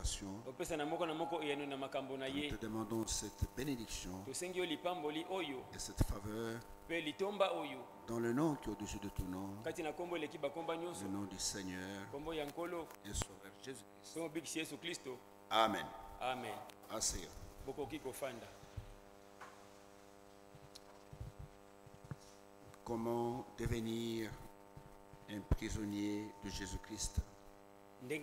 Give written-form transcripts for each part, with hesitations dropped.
situation. Nous te demandons cette bénédiction et cette faveur dans le nom qui est au-dessus de tout nom, le nom du Seigneur et Sauveur Jésus-Christ. Amen. Amen. Asseyez. Comment devenir un prisonnier de Jésus-Christ? Et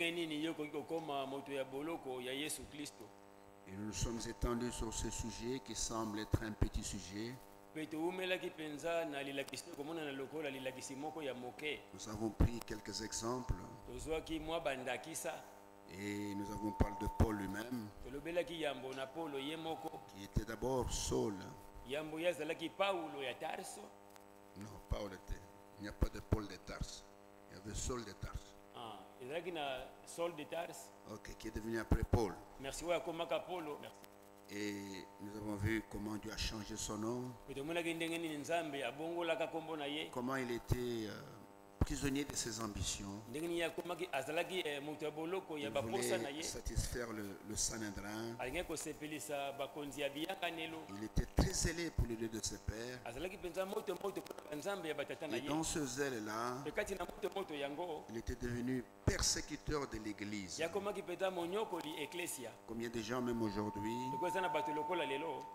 nous nous sommes étendus sur ce sujet qui semble être un petit sujet. Nous avons pris quelques exemples et nous avons parlé de Paul lui-même, qui était d'abord Saul. Non, Paul était. Il n'y a pas de Paul de Tarse. Il y avait Saul de Tarse. Ok, qui est devenu après Paul. Merci. Et nous avons vu comment Dieu a changé son nom. Comment il était prisonnier de ses ambitions. Il voulait satisfaire le Sanhédrin. Il était très zélé pour le Dieu de ses pères. Et dans ce zèle-là, il était devenu persécuteur de l'Église. Combien de gens même aujourd'hui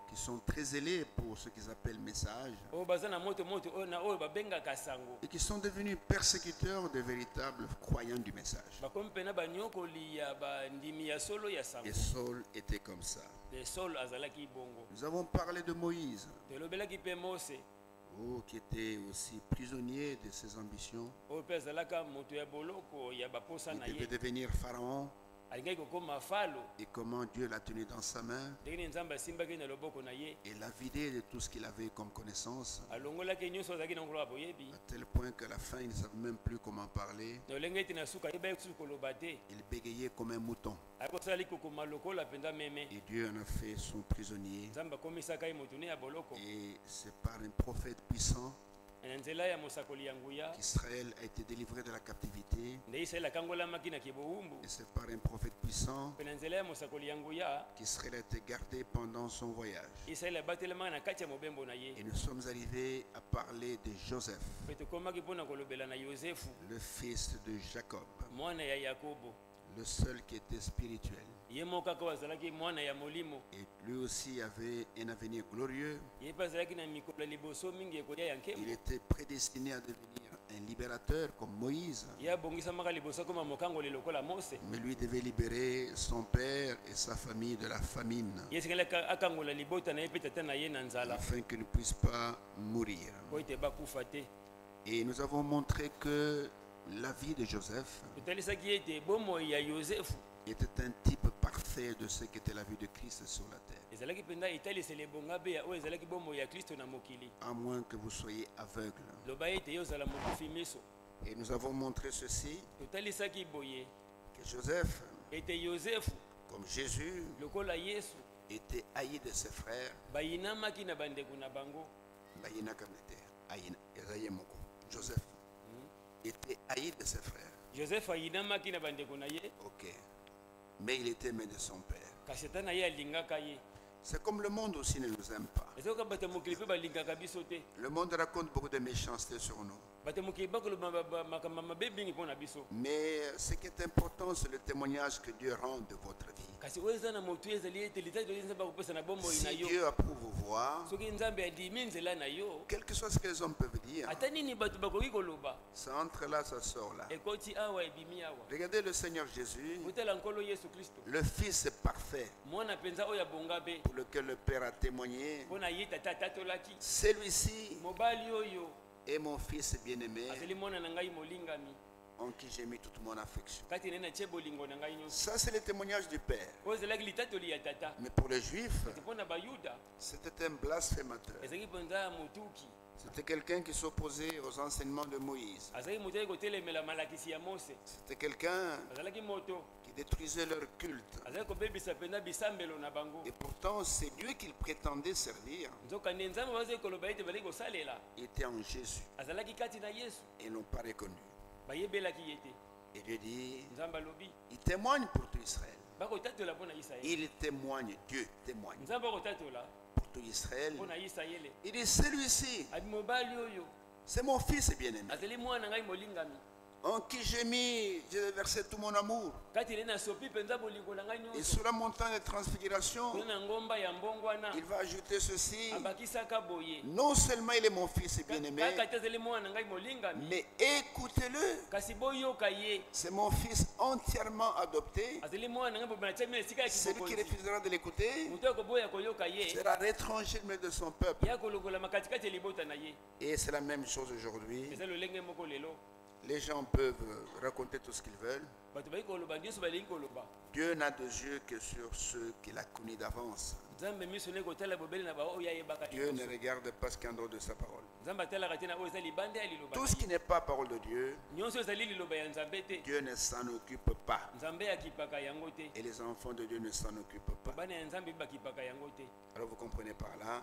qui sont très zélés pour ce qu'ils appellent message et qui sont devenus persécuteurs des véritables croyants du message. Et Saul était comme ça. Nous avons parlé de Moïse, qui était aussi prisonnier de ses ambitions. Il devait devenir pharaon. Et comment Dieu l'a tenu dans sa main et l'a vidé de tout ce qu'il avait comme connaissance, à tel point qu'à la fin il ne savait même plus comment parler. Il bégayait comme un mouton. Et Dieu en a fait son prisonnier. Et c'est par un prophète puissant qu'Israël a été délivré de la captivité. Et c'est par un prophète puissant qu'Israël a été gardé pendant son voyage. Et nous sommes arrivés à parler de Joseph, le fils de Jacob, le seul qui était spirituel. Et lui aussi avait un avenir glorieux. Il était prédestiné à devenir un libérateur comme Moïse. Mais lui devait libérer son père et sa famille de la famine, afin qu'ils ne puissent pas mourir. Et nous avons montré que la vie de Joseph était un type parfait de ce qu'était la vie de Christ sur la terre. À moins que vous soyez aveugle. Et nous avons montré ceci, que Joseph, comme Jésus, était haï de ses frères. Joseph était haï de ses frères. Ok. Mais il était aimé de son père. C'est comme le monde aussi ne nous aime pas. Le monde raconte beaucoup de méchanceté sur nous. Mais ce qui est important, c'est le témoignage que Dieu rend de votre vie. Si Dieu approuve vos voix, quel que soit ce que les hommes peuvent dire, ça entre là, ça sort là. Regardez le Seigneur Jésus, le Fils parfait, pour lequel le Père a témoigné. Celui-ci est mon Fils bien-aimé, en qui j'ai mis toute mon affection. Ça, c'est le témoignage du Père. Mais pour les Juifs, c'était un blasphémateur. C'était quelqu'un qui s'opposait aux enseignements de Moïse. C'était quelqu'un qui détruisait leur culte. Et pourtant, c'est Dieu qu'ils prétendaient servir. Il était en Jésus. Et ils n'ont pas reconnu. Et Dieu dit, il témoigne pour tout Israël. Il témoigne, Dieu témoigne pour tout Israël. Il dit, celui-ci, c'est mon fils bien-aimé, en qui j'ai versé tout mon amour. Et sur la montagne de transfiguration, il va ajouter ceci. Non seulement il est mon fils bien-aimé, mais écoutez-le. C'est mon fils entièrement adopté. Celui qui refusera de l'écouter sera étranger de son peuple. Et c'est la même chose aujourd'hui. Les gens peuvent raconter tout ce qu'ils veulent. Dieu n'a de yeux que sur ceux qu'il a connus d'avance. Dieu ne regarde pas ce qu'il y a en dehors de sa parole. Tout ce qui n'est pas parole de Dieu, Dieu ne s'en occupe pas. Et les enfants de Dieu ne s'en occupent pas. Alors vous comprenez par là.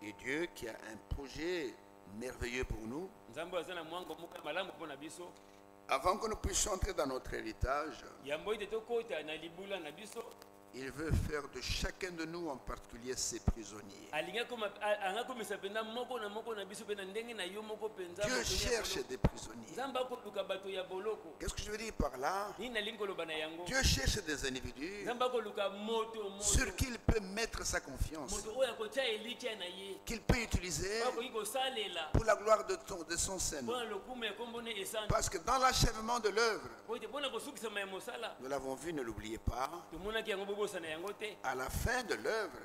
Et Dieu qui a un projet merveilleux pour nous, avant que nous puissions entrer dans notre héritage, il veut faire de chacun de nous en particulier ses prisonniers. Dieu cherche des prisonniers. Qu'est-ce que je veux dire par là? Dieu cherche des individus sur qui il peut mettre sa confiance, qu'il peut utiliser pour la gloire de son Seigneur. Parce que dans l'achèvement de l'œuvre, nous l'avons vu, ne l'oubliez pas, à la fin de l'œuvre,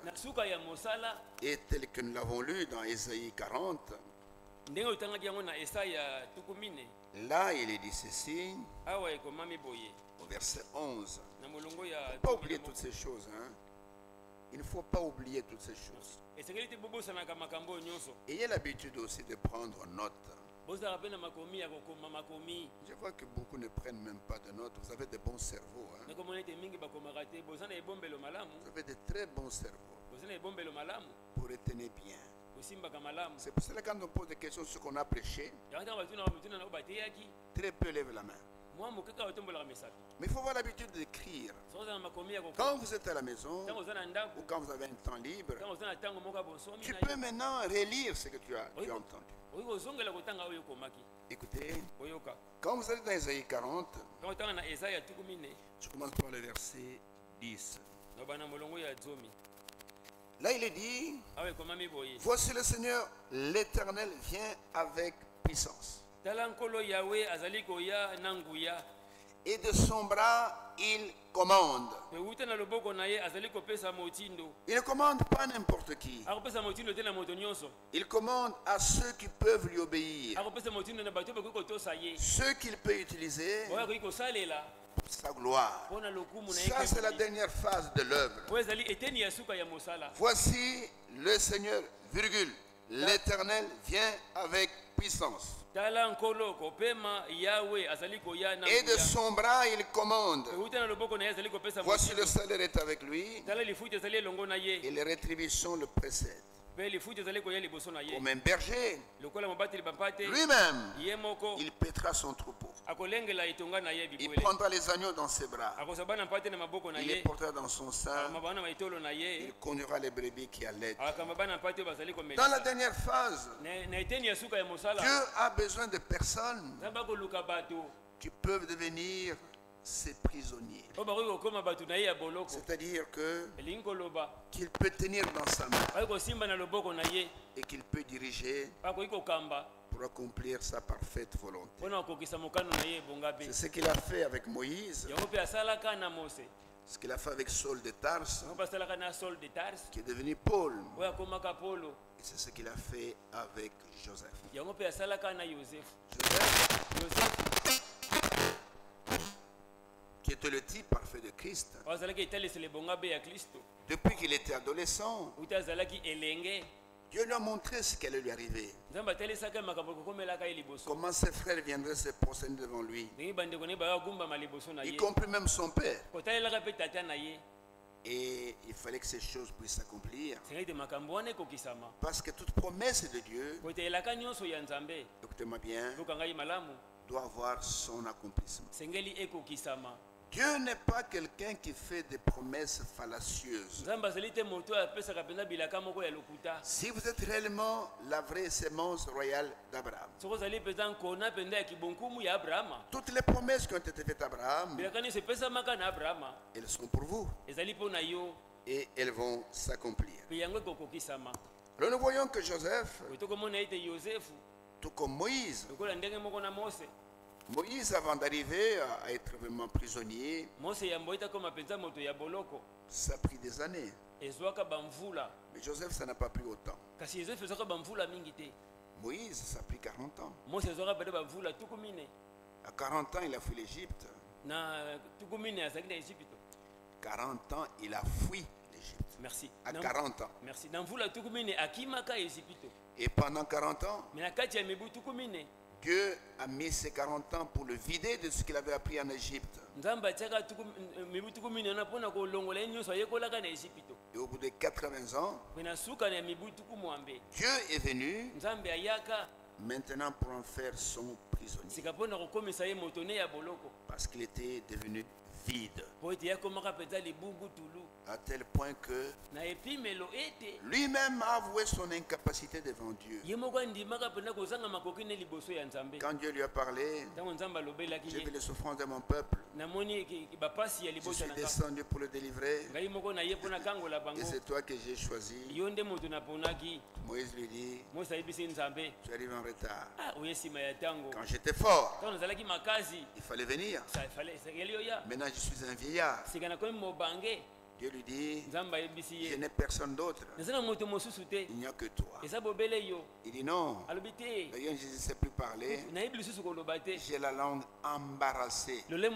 et tel que nous l'avons lu dans Ésaïe 40, là il est dit ceci, au verset 11. Il ne faut pas oublier toutes ces choses. Il ne faut pas oublier toutes ces choses. Ayez l'habitude aussi de prendre note. Je vois que beaucoup ne prennent même pas de notes. Vous avez de bons cerveaux. Vous avez de très bons cerveaux pour retenir bien. C'est pour cela que quand on pose des questions sur ce qu'on a prêché, très peu lèvent la main. Mais il faut avoir l'habitude d'écrire. Quand vous êtes à la maison ou quand vous avez un temps libre, tu peux maintenant relire ce que tu as entendu. Écoutez, quand vous êtes dans Ésaïe 40, je commence par le verset 10. Là il est dit, voici le Seigneur l'Éternel vient avec puissance. Et de son bras il commande. Il ne commande pas n'importe qui. Il commande à ceux qui peuvent lui obéir, ceux qu'il peut utiliser pour sa gloire. Ça c'est la dernière phase de l'œuvre. Voici le Seigneur, virgule, l'Éternel vient avec puissance. Et de son bras il commande. Voici le salaire est avec lui et les rétributions le précèdent. Comme un berger, lui-même, il paîtra son troupeau. Il prendra les agneaux dans ses bras. Il les portera dans son sein. Il conduira les brebis qui allaitent. Dans la dernière phase, Dieu a besoin de personnes qui peuvent devenir ses prisonniers. C'est-à-dire qu'il peut tenir dans sa main et qu'il peut diriger pour accomplir sa parfaite volonté. C'est ce qu'il a fait avec Moïse, ce qu'il a fait avec Saul de Tarse, qui est devenu Paul. Et c'est ce qu'il a fait avec Joseph. Qui était le type parfait de Christ. Depuis qu'il était adolescent, Dieu lui a montré ce qui allait lui arriver. Comment ses frères viendraient se prosterner devant lui, y compris même son père. Et il fallait que ces choses puissent s'accomplir. Parce que toute promesse de Dieu, écoutez-moi bien, doit avoir son accomplissement. Dieu n'est pas quelqu'un qui fait des promesses fallacieuses. Si vous êtes réellement la vraie sémence royale d'Abraham, toutes les promesses qui ont été faites à Abraham, elles sont pour vous et elles vont s'accomplir. Alors nous voyons que Joseph, tout comme Moïse, avant d'arriver à être vraiment prisonnier, ça a pris des années. Mais Joseph, ça n'a pas pris autant. Moïse, ça a pris 40 ans. À 40 ans, il a fui l'Égypte. 40 ans, il a fui l'Égypte. Merci. À 40 ans. Merci. Et pendant 40 ans, Dieu a mis ses 40 ans pour le vider de ce qu'il avait appris en Égypte. Et au bout de 80 ans, Dieu est venu maintenant pour en faire son prisonnier. Parce qu'il était devenu vide. À tel point que lui-même a avoué son incapacité devant Dieu. Quand Dieu lui a parlé, j'ai vu les souffrances de mon peuple. Je suis descendu pour le délivrer. Et c'est toi que j'ai choisi. Moïse lui dit, tu arrives en retard. Quand j'étais fort, il fallait venir. Maintenant je suis un vieillard. Dieu lui dit, je n'ai personne d'autre. Il n'y a que toi. Il dit non. Je ne sais plus parler. J'ai la langue embarrassée. C'est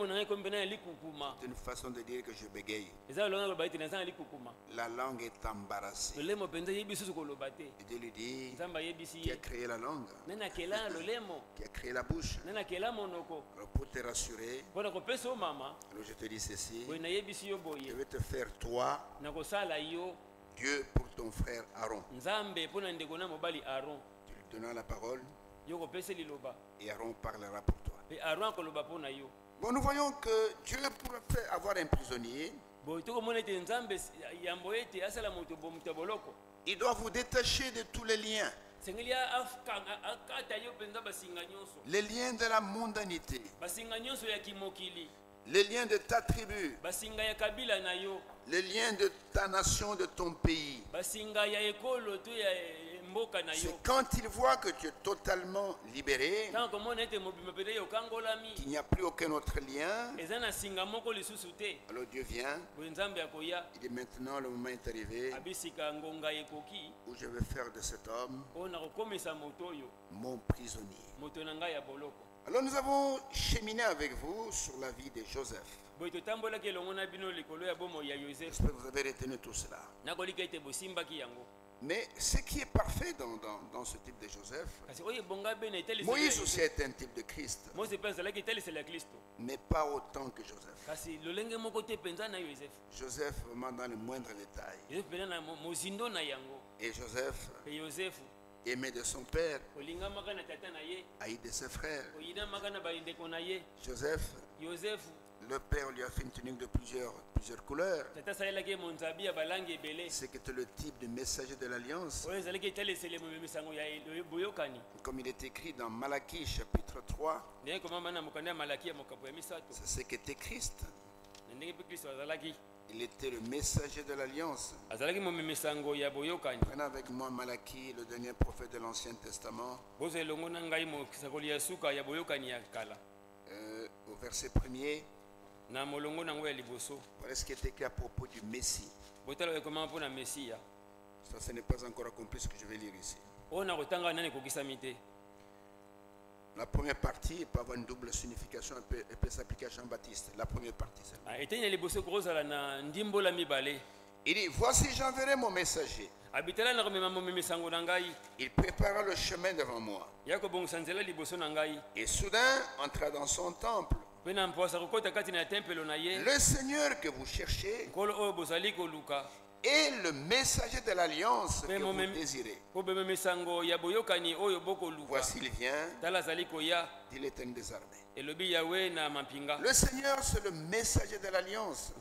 une façon de dire que je bégaye. La langue est embarrassée. Et Dieu lui dit, qui a créé la langue, qui a créé la bouche. Alors pour te rassurer, alors je te dis ceci, je vais te faire toi, Dieu pour ton frère Aaron. Tu lui donneras la parole et Aaron parlera pour toi. Bon, nous voyons que Dieu pourrait faire avoir un prisonnier. Il doit vous détacher de tous les liens. Les liens de la mondanité. Les liens de ta tribu, les liens de ta nation, de ton pays. C'est quand il voit que tu es totalement libéré, qu'il n'y a plus aucun autre lien, alors Dieu vient, il dit maintenant le moment est arrivé où je vais faire de cet homme mon prisonnier. Alors nous avons cheminé avec vous sur la vie de Joseph. J'espère que vous avez retenu tout cela. Mais ce qui est parfait dans ce type de Joseph, Moïse aussi est un type de Christ, mais pas autant que Joseph. Joseph vraiment dans le moindre détail. Et Joseph aimé de son père, haï de ses frères. Joseph, le père lui a fait une tunique de plusieurs couleurs. C'était le type de messager de l'alliance. Comme il est écrit dans Malachie chapitre 3, c'est ce qu'était Christ. Il était le messager de l'alliance. Prenez avec moi Malachie, le dernier prophète de l'Ancien Testament. Au verset 1er, voilà ce qui est écrit à propos du Messie. Ça, ce n'est pas encore accompli ce que je vais lire ici. La première partie peut avoir une double signification, elle peut s'appliquer à Jean-Baptiste. La première partie, c'est il dit, voici j'enverrai mon messager. Il préparera le chemin devant moi. Et soudain, entra dans son temple. Le Seigneur que vous cherchez Et le messager de l'alliance que vous désirez. Voici il vient, dit l'Éternel des armées. Le Seigneur, c'est le messager de l'alliance.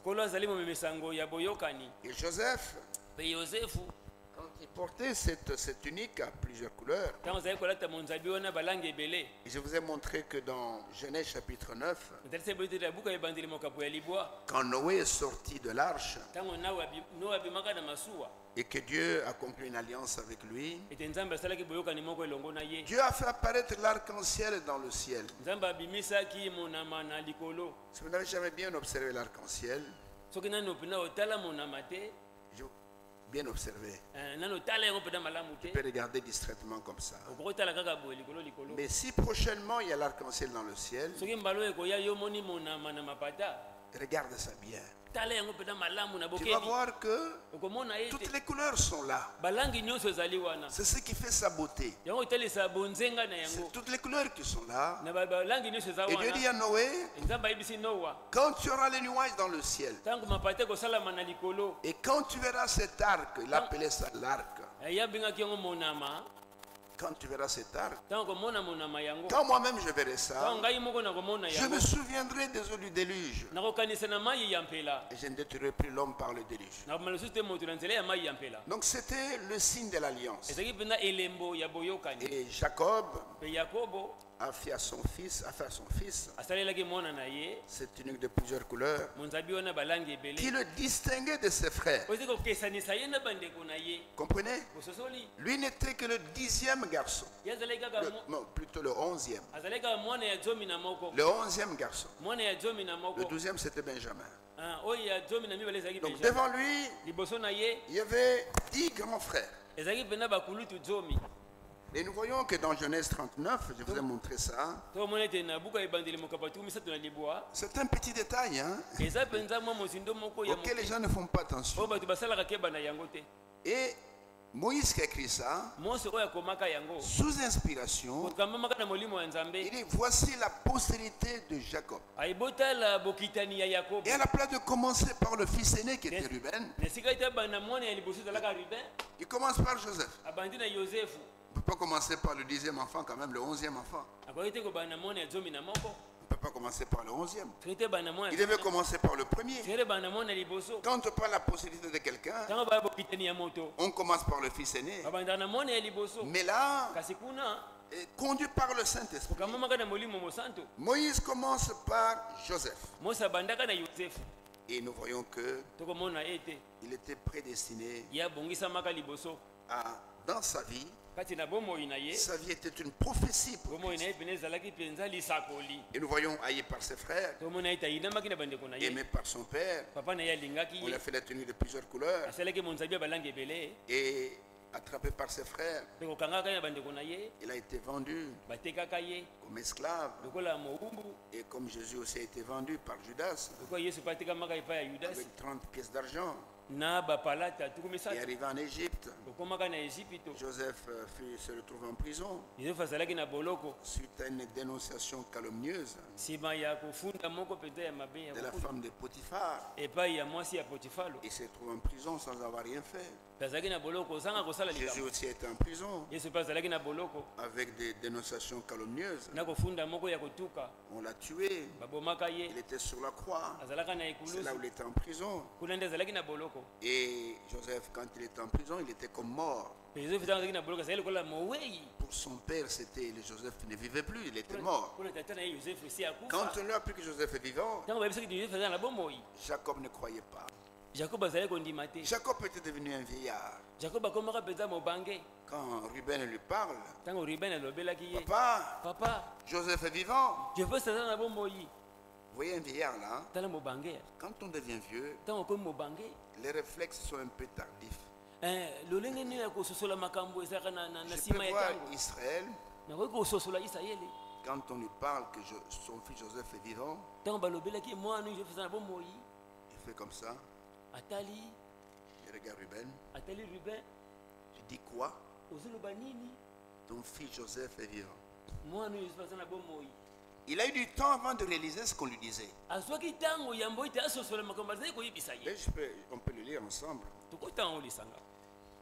Et Joseph, quand il portait cette tunique à plusieurs couleurs, et je vous ai montré que dans Genèse chapitre 9, quand Noé est sorti de l'arche et que Dieu a conclu une alliance avec lui, Dieu a fait apparaître l'arc-en-ciel dans le ciel. Si vous n'avez jamais bien observé l'arc-en-ciel, bien observé. Tu peux regarder distraitement comme ça. Mais si prochainement il y a l'arc-en-ciel dans le ciel, regarde ça bien. Tu vas voir que toutes les couleurs sont là. C'est ce qui fait sa beauté. C'est toutes les couleurs qui sont là. Et Dieu dit à Noé, quand tu auras les nuages dans le ciel, et quand tu verras cet arc, il appelait ça l'arc. Quand tu verras cet arc, quand moi-même je verrai ça, je me souviendrai des eaux du déluge. Et je ne détruirai plus l'homme par le déluge. Donc c'était le signe de l'alliance. Et Jacob a fait à son fils cette tunique de plusieurs couleurs qui le distinguait de ses frères. Comprenez? Lui n'était que le 10e garçon. Non, plutôt le 11e. Le 11e garçon. Le 12e c'était Benjamin. Donc devant lui, il y avait 10 grands frères. Et nous voyons que dans Genèse 39, je vous ai montré ça. C'est un petit détail, hein, auquel les gens ne font pas attention. Et Moïse qui a écrit ça, sous inspiration, il dit voici la postérité de Jacob. Et à la place de commencer par le fils aîné qui était Ruben, il commence par Joseph. On ne peut pas commencer par le 10e enfant, quand même, le 11e enfant. On ne peut pas commencer par le 11e. Il devait commencer par le premier. Quand on parle de la possibilité de quelqu'un, on commence par le fils aîné. Mais là, conduit par le Saint-Esprit, Moïse commence par Joseph. Et nous voyons que il était prédestiné dans sa vie. Sa vie était une prophétie pour Christ. Et nous voyons haï par ses frères, aimé par son père. On lui a fait la tenue de plusieurs couleurs. Et attrapé par ses frères, il a été vendu comme esclave. Et comme Jésus aussi a été vendu par Judas avec 30 pièces d'argent. Et arrivé en Égypte, Joseph se retrouve en prison suite à une dénonciation calomnieuse de la femme de Potiphar. Il se retrouve en prison sans avoir rien fait. Jésus aussi était en prison avec des dénonciations calomnieuses. On l'a tué. Il était sur la croix. C'est là où il était en prison. Et Joseph, quand il était en prison, il était comme mort. Pour son père, c'était Joseph ne vivait plus, il était mort. Quand on lui a appris que Joseph est vivant, Jacob ne croyait pas. Jacob était devenu un vieillard. Quand Ruben lui parle, papa, Joseph est vivant. Vous voyez un vieillard là, quand on devient vieux, les réflexes sont un peu tardifs. Je peux voir Israël, quand on lui parle que son fils Joseph est vivant, il fait comme ça. Il regarde Ruben. Tu dis quoi? Ton fils Joseph est vivant. Il a eu du temps avant de réaliser ce qu'on lui disait. On peut le lire ensemble.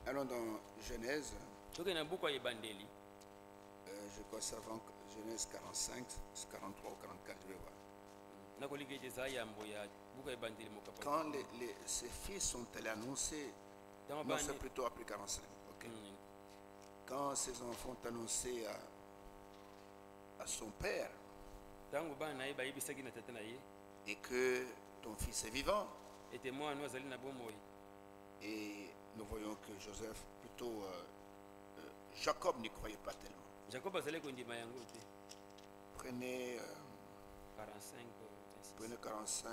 Allons dans Genèse. Je crois ça avant Genèse 45, 43 ou 44, je vais voir. Quand ses fils sont allés annoncer, non, c'est plutôt après 45. Okay. Quand ses enfants ont annoncé à son père et que ton fils est vivant, et nous voyons que Joseph, plutôt Jacob n'y croyait pas tellement. Prenez 45.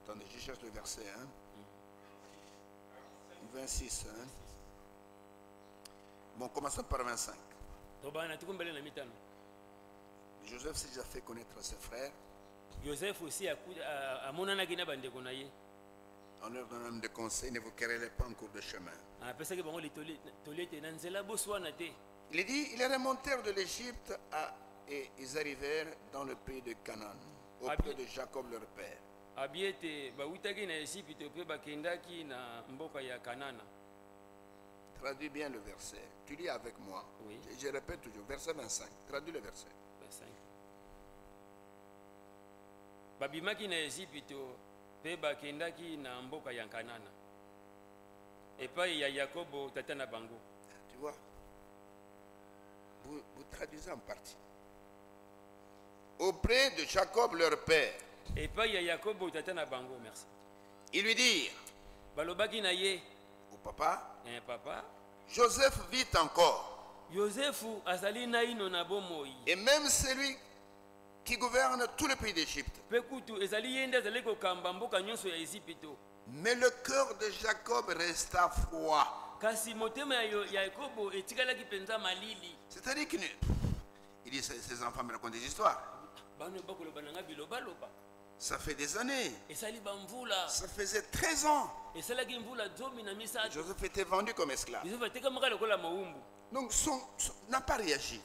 Attendez, je cherche le verset. 26. Bon, commençons par 25. Joseph s'est déjà fait connaître à ses frères. Joseph aussi on leur donne des conseils, ne vous querellez pas en cours de chemin. Il dit, ils remontèrent de l'Égypte et ils arrivèrent dans le pays de Canaan, auprès de Jacob leur père. Traduis bien le verset. Tu lis avec moi. Oui. Je répète toujours, verset 25. Traduis le verset. 25. Babimaki na Égypte pe bakendaki na mboka ya Kanana. Epai ya Yakobo tata na bango. Tu vois? Vous traduisez en partie. Auprès de Jacob leur père. Epai ya Yakobo tata na bango, merci. Ils lui dirent. Balobaki na ye. Au papa. Papa. Joseph vit encore. Joseph azali na ino na bomoi. Et même celui qui gouverne tout le pays d'Égypte. Mais le cœur de Jacob resta froid. C'est-à-dire qu'il dit ses enfants me racontent des histoires. Ça fait des années. Ça faisait 13 ans. Joseph était vendu comme esclave. Donc n'a pas réagi.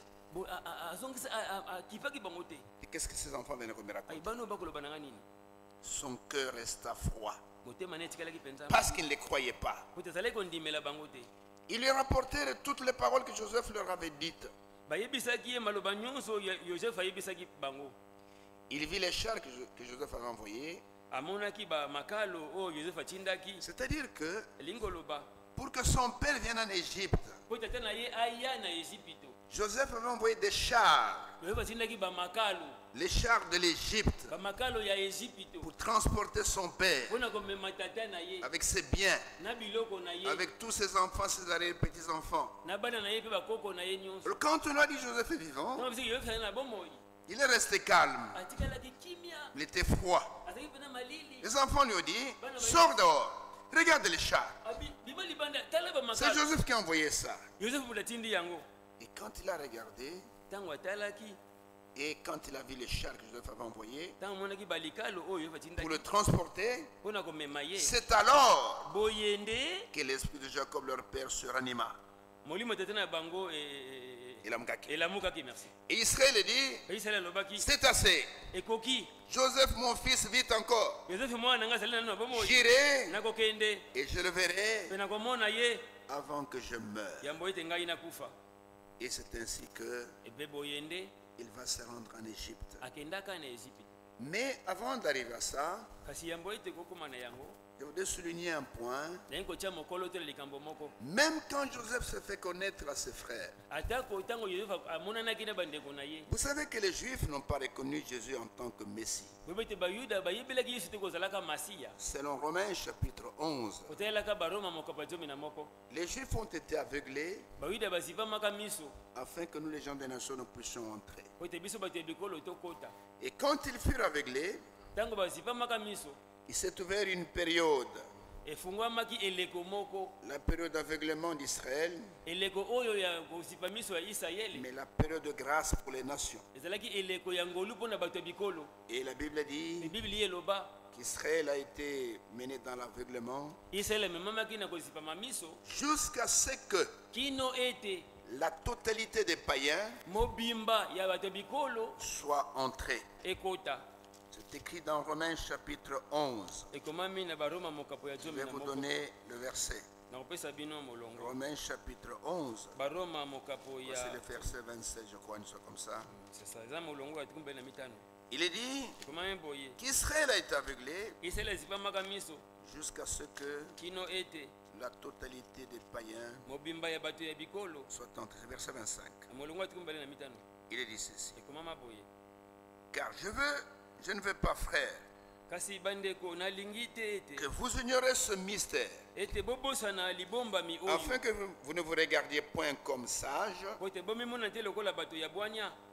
Et qu'est-ce que ces enfants viennent me raconter? Son cœur resta froid. Parce qu'ils ne les croyaient pas. Ils lui rapportèrent toutes les paroles que Joseph leur avait dites. Il vit les chars que Joseph avait envoyés. C'est-à-dire que pour que son père vienne en Égypte, Joseph avait envoyé des chars, les chars de l'Égypte, pour transporter son père avec ses biens, avec tous ses enfants, ses arrière-petits-enfants. Quand on a dit Joseph est vivant, il est resté calme. Il était froid. Les enfants lui ont dit, sors dehors, regarde les chars. C'est Joseph qui a envoyé ça. Et quand il a regardé, et quand il a vu les chars que Joseph avait envoyés pour le transporter, c'est alors que l'esprit de Jacob, leur père, se ranima. Et Israël dit, c'est assez. Joseph, mon fils, vit encore. J'irai et je le verrai avant que je meure. Et c'est ainsi que il va se rendre en Égypte. Mais avant d'arriver à ça, je voudrais souligner un point. Même quand Joseph se fait connaître à ses frères, vous savez que les Juifs n'ont pas reconnu Jésus en tant que Messie. Selon Romains chapitre 11, les Juifs ont été aveuglés afin que nous les gens des nations ne puissions entrer. Et quand ils furent aveuglés, il s'est ouvert une période, la période d'aveuglement d'Israël, mais la période de grâce pour les nations. Et la Bible dit qu'Israël a été mené dans l'aveuglement jusqu'à ce que la totalité des païens soit entrée. C'est écrit dans Romains chapitre 11. Je vais vous donner le verset. Romains chapitre 11. C'est le verset 27, je crois, une chose comme ça. Il est dit qu'Israël a été aveuglé jusqu'à ce que la totalité des païens soit entrée. Verset 25. Il est dit ceci. Car je ne veux pas, frère, que vous ignorez ce mystère, afin que vous ne vous regardiez point comme sages.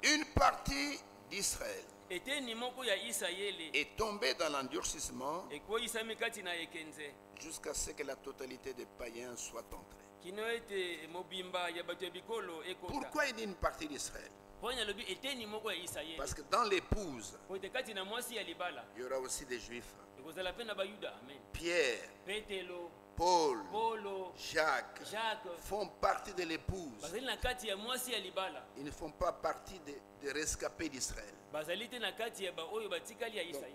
Une partie d'Israël est tombée dans l'endurcissement jusqu'à ce que la totalité des païens soit entrée. Pourquoi il dit une partie d'Israël? Parce que dans l'épouse, il y aura aussi des juifs. Pierre, Paul, Jacques font partie de l'épouse. Ils ne font pas partie des rescapés d'Israël.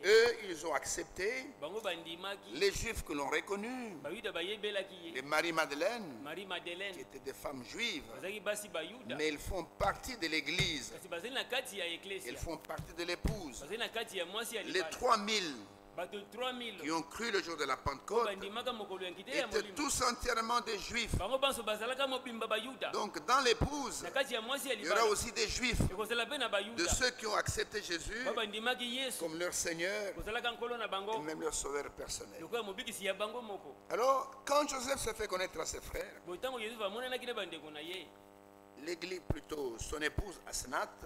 Eux, ils ont accepté. Les juifs que l'on reconnus, les Marie-Madeleine, qui étaient des femmes juives, mais ils font partie de l'église. Ils font partie de l'épouse. Les 3000 qui ont cru le jour de la Pentecôte étaient tous entièrement des juifs. Donc dans l'épouse, il y aura aussi des juifs, de ceux qui ont accepté Jésus comme leur Seigneur et même leur sauveur personnel. Alors quand Joseph se fait connaître à ses frères, l'église, plutôt son épouse Asnath,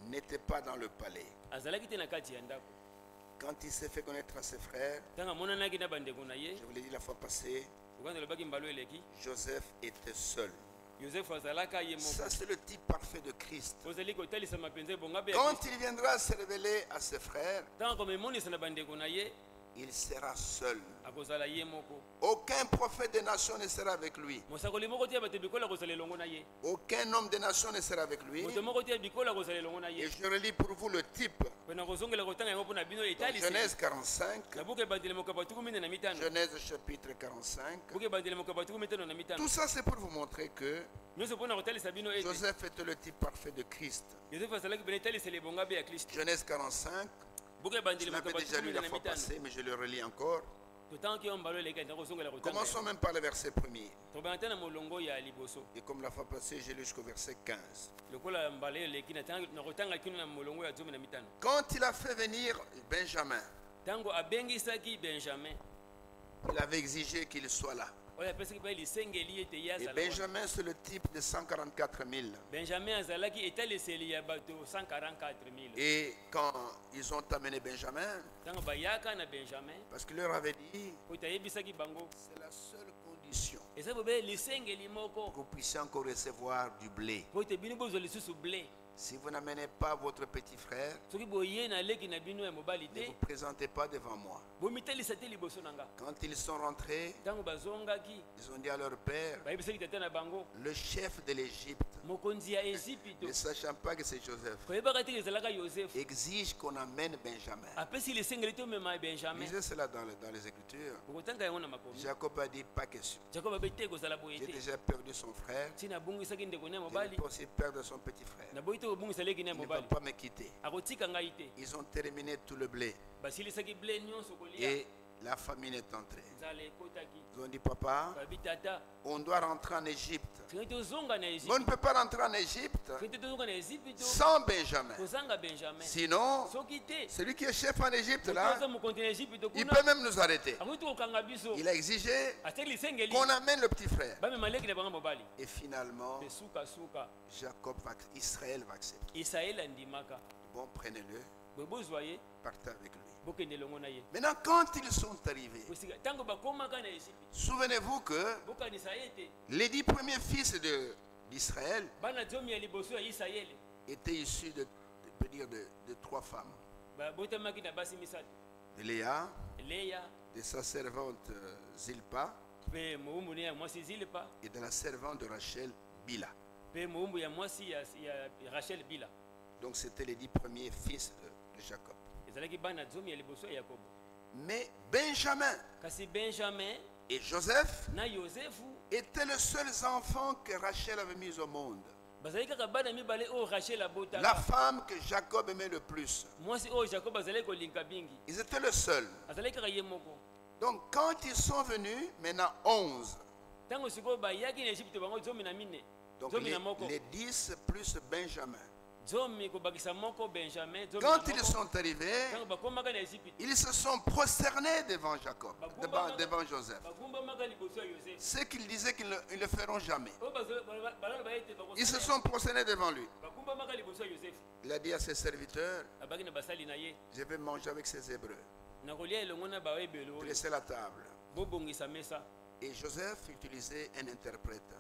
n'était pas dans le palais. Quand il s'est fait connaître à ses frères, je vous l'ai dit la fois passée, Joseph était seul. Ça, c'est le type parfait de Christ. Quand il viendra se révéler à ses frères, il sera seul. Aucun prophète des nations ne sera avec lui. Aucun homme des nations ne sera avec lui. Et je relis pour vous le type. Genèse 45. Genèse chapitre 45. Tout ça, c'est pour vous montrer que Joseph était le type parfait de Christ. Genèse 45. Je l'avais déjà lu la fois passée, mais je le relis encore. Commençons même par le verset premier. Et comme la fois passée, j'ai lu jusqu'au verset 15. Quand il a fait venir Benjamin, il avait exigé qu'il soit là. Et Benjamin, c'est le type de 144 000. Et quand ils ont amené Benjamin, parce qu'il leur avait dit, c'est la seule condition que vous puissiez encore recevoir du blé. Si vous n'amenez pas votre petit frère, ne vous présentez pas devant moi. Quand ils sont rentrés, ils ont dit à leur père, le chef de l'Égypte, ne sachant pas que c'est Joseph, exige qu'on amène Benjamin. Lisez cela dans les Écritures. Jacob a dit, pas question. J'ai déjà perdu son frère. Je ne peux aussi perdre son petit frère. Il ne va pas me quitter. Ils ont terminé tout le blé. Et la famine est entrée. Ils ont dit, papa, on doit rentrer en Égypte. Mais on ne peut pas rentrer en Égypte sans Benjamin. Sinon, celui qui est chef en Égypte, là, il peut même nous arrêter. Il a exigé qu'on amène le petit frère. Et finalement, Israël va accepter. Bon, prenez-le. Partez avec lui. Maintenant, quand ils sont arrivés, souvenez-vous que les 10 premiers fils d'Israël étaient issus de 3 femmes. De Léa, de sa servante Zilpa Et de la servante de Rachel, Bila. Donc c'était les 10 premiers fils de Jacob. Mais Benjamin et Joseph étaient les seuls enfants que Rachel avait mis au monde. La femme que Jacob aimait le plus. Ils étaient les seuls. Donc quand ils sont venus, maintenant 11. Donc les 10 plus Benjamin. Quand ils sont arrivés, ils se sont prosternés devant Jacob, devant Joseph. Ce qu'ils disaient qu'ils ne le feront jamais. Ils se sont prosternés devant lui. Il a dit à ses serviteurs, je vais manger avec ces Hébreux. Dresser la table. Et Joseph utilisait un interprète.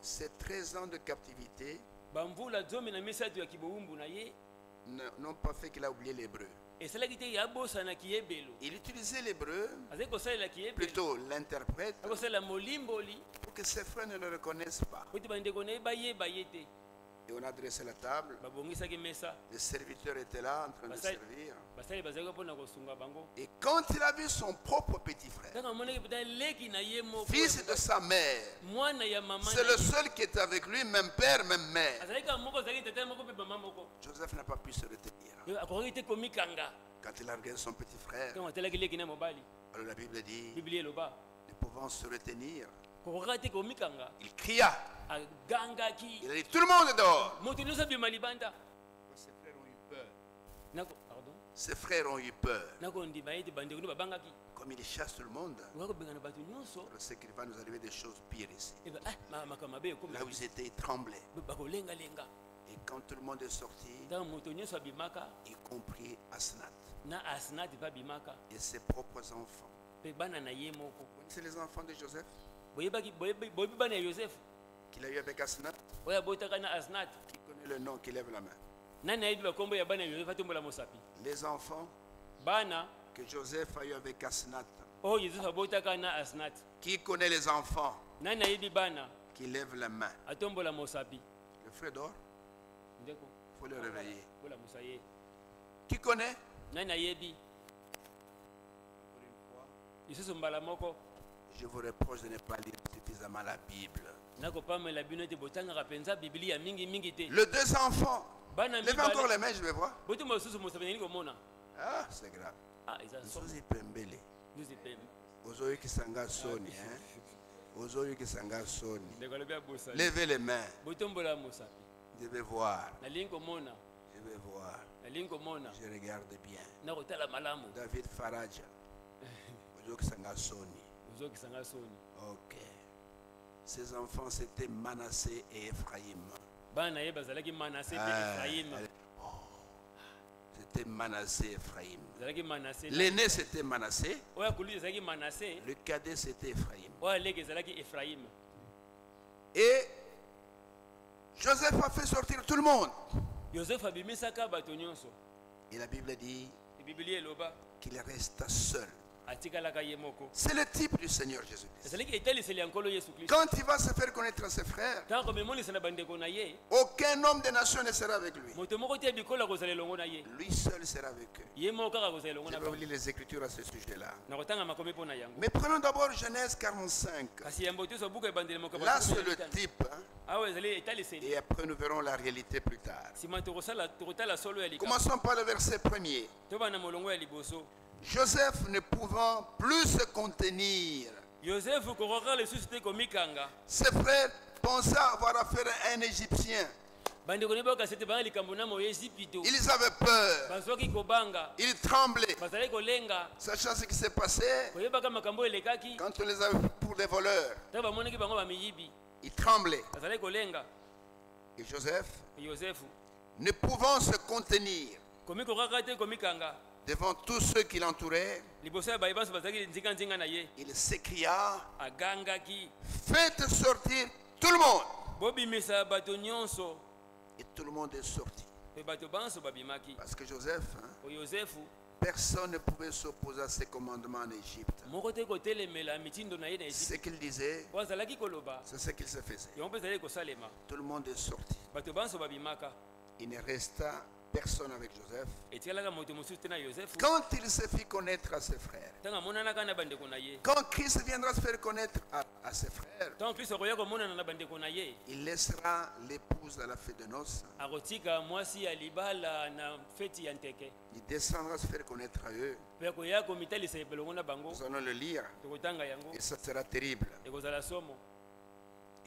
Ces 13 ans de captivité n'ont pas fait qu'il a oublié l'hébreu. Il utilisait l'hébreu, plutôt l'interprète, pour que ses frères ne le reconnaissent pas. Et on a dressé la table. Les serviteurs étaient là en train de servir. Et quand il a vu son propre petit frère, fils de sa mère, c'est le seul qui était avec lui, même père, même mère. Joseph n'a pas pu se retenir. Quand il a regardé son petit frère, alors la Bible dit, ne pouvant se retenir, il cria. Il a dit, tout le monde est dehors. Ses frères ont eu peur. Comme il chasse tout le monde, je sais qu'il va nous arriver des choses pires ici. Là où ils étaient, ils tremblaient. Et quand tout le monde est sorti, y compris Asnath et ses propres enfants. Vous connaissez les enfants de Joseph qu'il a eu avec Asnath? Qui connaît le nom, qui lève la main? Les enfants que Joseph a eu avec Asnath. Qui connaît les enfants? Qui lève la main. Le frère dort. Il faut le réveiller. Qui connaît? Je vous reproche de ne pas lire suffisamment la Bible. Les deux enfants. Levez encore les mains, je vais voir. Ah, c'est grave. Ozoyi pembele. Ozoyi kisanga soni. Ozoyi kisanga soni. Levez les mains. Je vais voir. Je vais voir. Je regarde bien. David Faraja. Ozoyi kisanga soni. Ok. Ces enfants c'était Manassé et Ephraïm. C'était Manassé et Ephraïm. L'aîné c'était Manassé. Le cadet c'était Ephraïm. Et Joseph a fait sortir tout le monde. Et la Bible dit qu'il resta seul. C'est le type du Seigneur Jésus-Christ. Quand il va se faire connaître à ses frères, aucun homme des nations ne sera avec lui. Lui seul sera avec eux. Je vais lire les Écritures à ce sujet-là. Mais prenons d'abord Genèse 45. Là, c'est le type. Et après, nous verrons la réalité plus tard. Commençons par le verset 1er. Joseph ne pouvant plus se contenir, ses frères pensaient avoir affaire à un Égyptien. Ils avaient peur. Ils tremblaient. Sachant ce qui s'est passé, quand on les avait pour des voleurs, ils tremblaient. Et Joseph, ne pouvant se contenir devant tous ceux qui l'entouraient, il s'écria, faites sortir tout le monde. Et tout le monde est sorti. Parce que Joseph Personne ne pouvait s'opposer à ses commandements en Égypte. Ce qu'il disait, c'est ce qu'il se faisait. Tout le monde est sorti. Il ne resta personne avec Joseph. Quand il se fit connaître à ses frères, quand Christ viendra se faire connaître à ses frères, il laissera l'épouse à la fête de noces. Il descendra se faire connaître à eux. Nous allons le lire. Et ça sera terrible.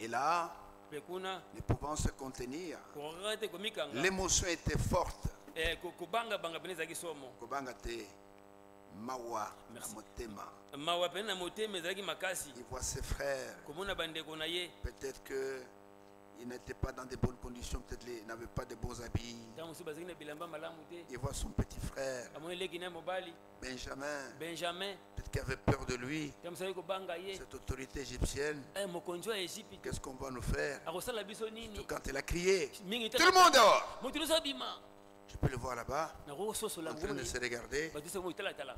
Et là, ne pouvant se contenir, l'émotion était forte. Kobanga te mawa na motema. Il voit ses frères. Peut-être que il n'était pas dans de bonnes conditions, peut-être qu'il n'avait pas de bons habits. Il voit son petit frère Benjamin, peut-être qu'il avait peur de lui. Cette autorité égyptienne, qu'est-ce qu'on va nous faire? Tout quand il a crié, tout le monde dehors. Je peux le voir là-bas, en train de se regarder.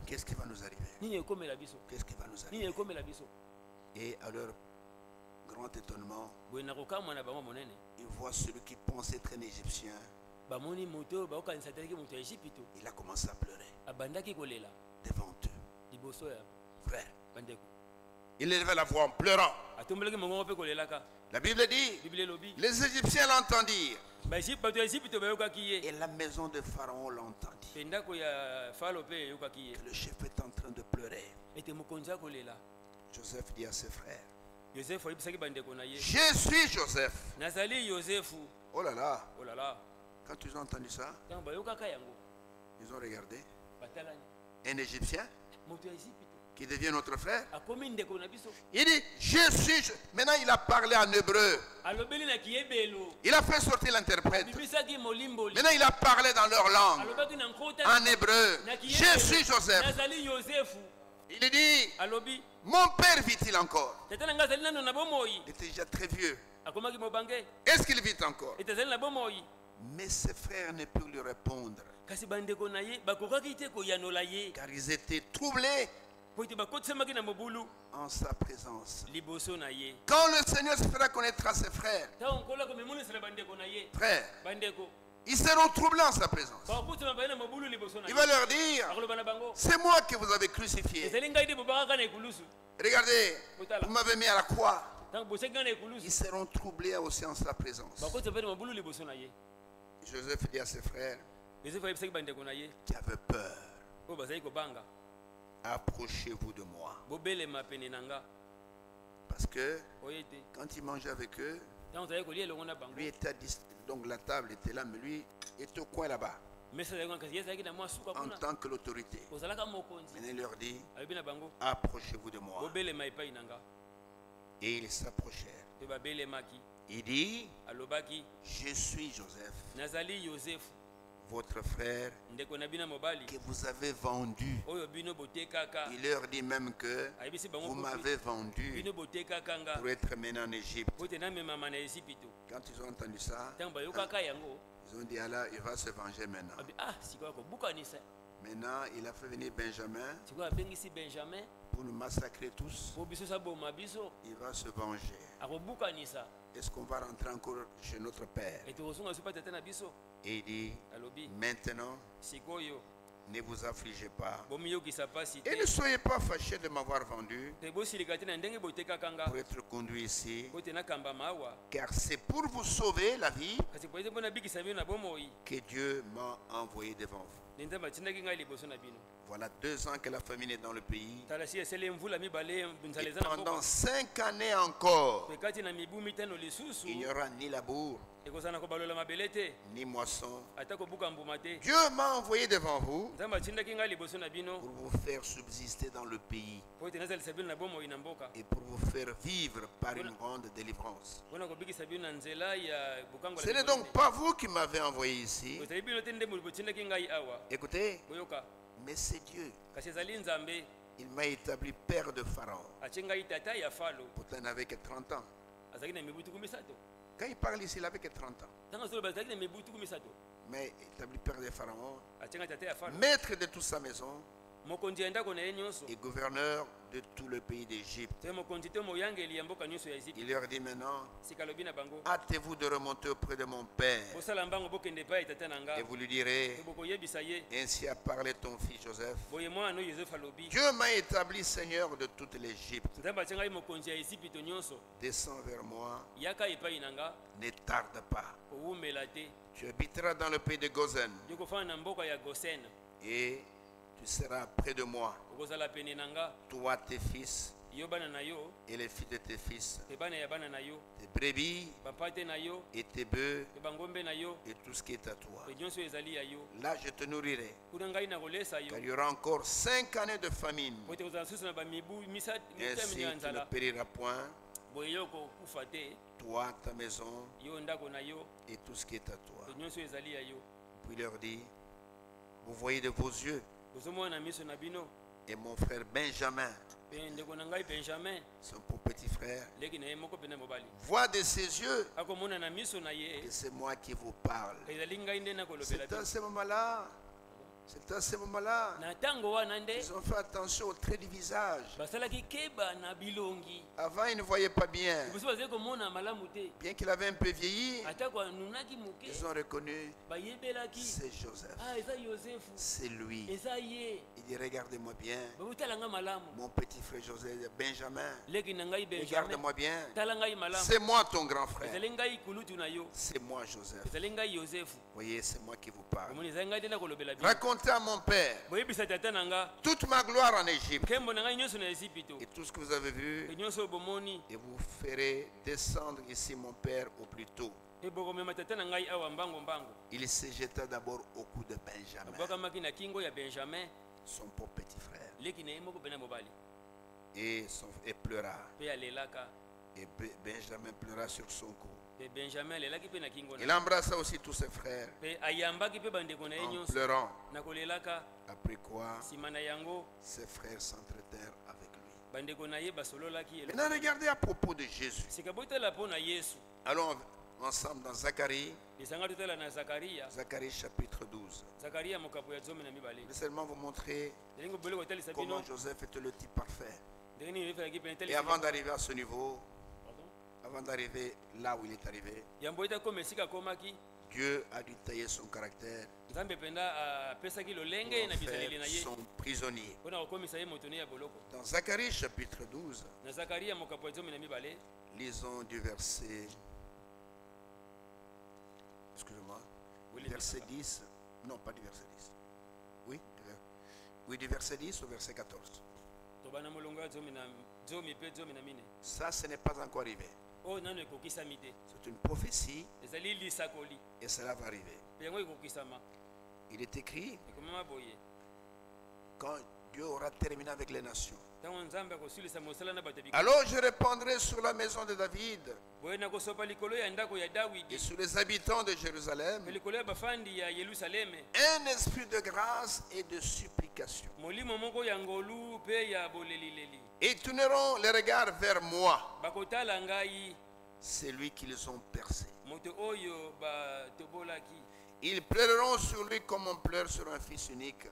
Qu'est-ce qui va nous arriver? Qu'est-ce qui va nous arriver? Et à leur grand étonnement, il voit celui qui pensait être un Égyptien. Il a commencé à pleurer devant eux. Frère, il élevait la voix en pleurant. La Bible dit, les Égyptiens l'entendirent. Et la maison de Pharaon l'entendit. Que le chef est en train de pleurer. Joseph dit à ses frères, je suis Joseph. Oh là là. Quand ils ont entendu ça, ils ont regardé. Un Égyptien qui devient notre frère. Il dit, je suis. Maintenant, il a parlé en hébreu. Il a fait sortir l'interprète. Maintenant, il a parlé dans leur langue. En hébreu. Je suis Joseph. Il dit, mon père vit-il encore? Il était déjà très vieux. Est-ce qu'il vit encore? Mais ses frères ne purent lui répondre. Car ils étaient troublés en sa présence. Quand le Seigneur se fera connaître à ses frères, ils seront troublés en sa présence. Il va leur dire, c'est moi que vous avez crucifié. Regardez, vous m'avez mis à la croix. Ils seront troublés aussi en sa présence. Joseph dit à ses frères qui avaient peur, approchez-vous de moi. Parce que quand il mangeait avec eux, lui était à distance. Donc la table était là, mais lui était au coin là-bas. En tant que l'autorité. Maintenant il leur dit, approchez-vous de moi. Et ils s'approchèrent. Il dit, je suis Joseph, votre frère que vous avez vendu. Il leur dit même que vous m'avez vendu pour être mené en Égypte. Quand ils ont entendu ça, ils ont dit, alors il va se venger maintenant. Maintenant, il a fait venir Benjamin pour nous massacrer tous. Il va se venger. Est-ce qu'on va rentrer encore chez notre père? Et il dit, maintenant, ne vous affligez pas. Et ne soyez pas fâchés de m'avoir vendu pour être conduit ici. Car c'est pour vous sauver la vie que Dieu m'a envoyé devant vous. Voilà 2 ans que la famine est dans le pays. Et pendant 5 années encore, il n'y aura ni labour, ni moisson. Dieu m'a envoyé devant vous pour vous faire subsister dans le pays et pour vous faire vivre par une grande délivrance. Ce n'est donc pas vous qui m'avez envoyé ici. Écoutez, mais c'est Dieu. Il m'a établi père de Pharaon. Pourtant, il n'avait que 30 ans. Quand il parle ici, il avait que 30 ans. Mais établi père des pharaons, maître de toute sa maison et gouverneur de tout le pays d'Égypte. Il leur dit maintenant, hâtez-vous de remonter auprès de mon père. Et vous lui direz, ainsi a parlé ton fils Joseph. Dieu m'a établi seigneur de toute l'Égypte. Descends vers moi, ne tarde pas. Tu habiteras dans le pays de Gozen. Et tu seras près de moi, toi, tes fils, et les filles de tes fils, tes brebis, et tes bœufs, et tout ce qui est à toi. Là, je te nourrirai, car il y aura encore 5 années de famine. Ainsi, tu ne périras point, toi, ta maison, et tout ce qui est à toi. Puis il leur dit, vous voyez de vos yeux, et mon frère Benjamin, son pauvre petit frère, voit de ses yeux que c'est moi qui vous parle. C'est à ce moment-là, ils ont fait attention au trait du visage. Avant, ils ne voyaient pas bien. Bien qu'il avait un peu vieilli, ils ont reconnu, c'est Joseph. C'est lui. Il dit, regardez-moi bien. Mon petit frère Joseph, Benjamin, regarde-moi bien. C'est moi ton grand frère. C'est moi Joseph. Vous voyez, c'est moi qui vous parle. Racontez à mon père toute ma gloire en Égypte et tout ce que vous avez vu, et vous ferez descendre ici mon père au plus tôt. Il se jeta d'abord au cou de Benjamin, son pauvre petit frère, et pleura. Et Benjamin pleura sur son cou. Il embrassa aussi tous ses frères en pleurant. Après quoi, ses frères s'entretèrent avec lui. Maintenant, regardez à propos de Jésus. Allons ensemble dans Zacharie. Zacharie chapitre 12. Je vais seulement vous montrer comment Joseph était le type parfait. Et avant d'arriver à ce niveau, avant d'arriver là où il est arrivé, Dieu a dû tailler son caractère pour en faire son prisonnier. Dans Zacharie chapitre 12, lisons du verset, excusez-moi, verset 10, non pas du verset 10, oui du verset 10 au verset 14. Ça, ce n'est pas encore arrivé. C'est une prophétie et cela va arriver. Il est écrit, quand Dieu aura terminé avec les nations, alors je répandrai sur la maison de David et sur les habitants de Jérusalem un esprit de grâce et de supplication. Et ils tourneront les regards vers moi. C'est lui qu'ils ont percé. Ils pleureront sur lui comme on pleure sur un fils unique.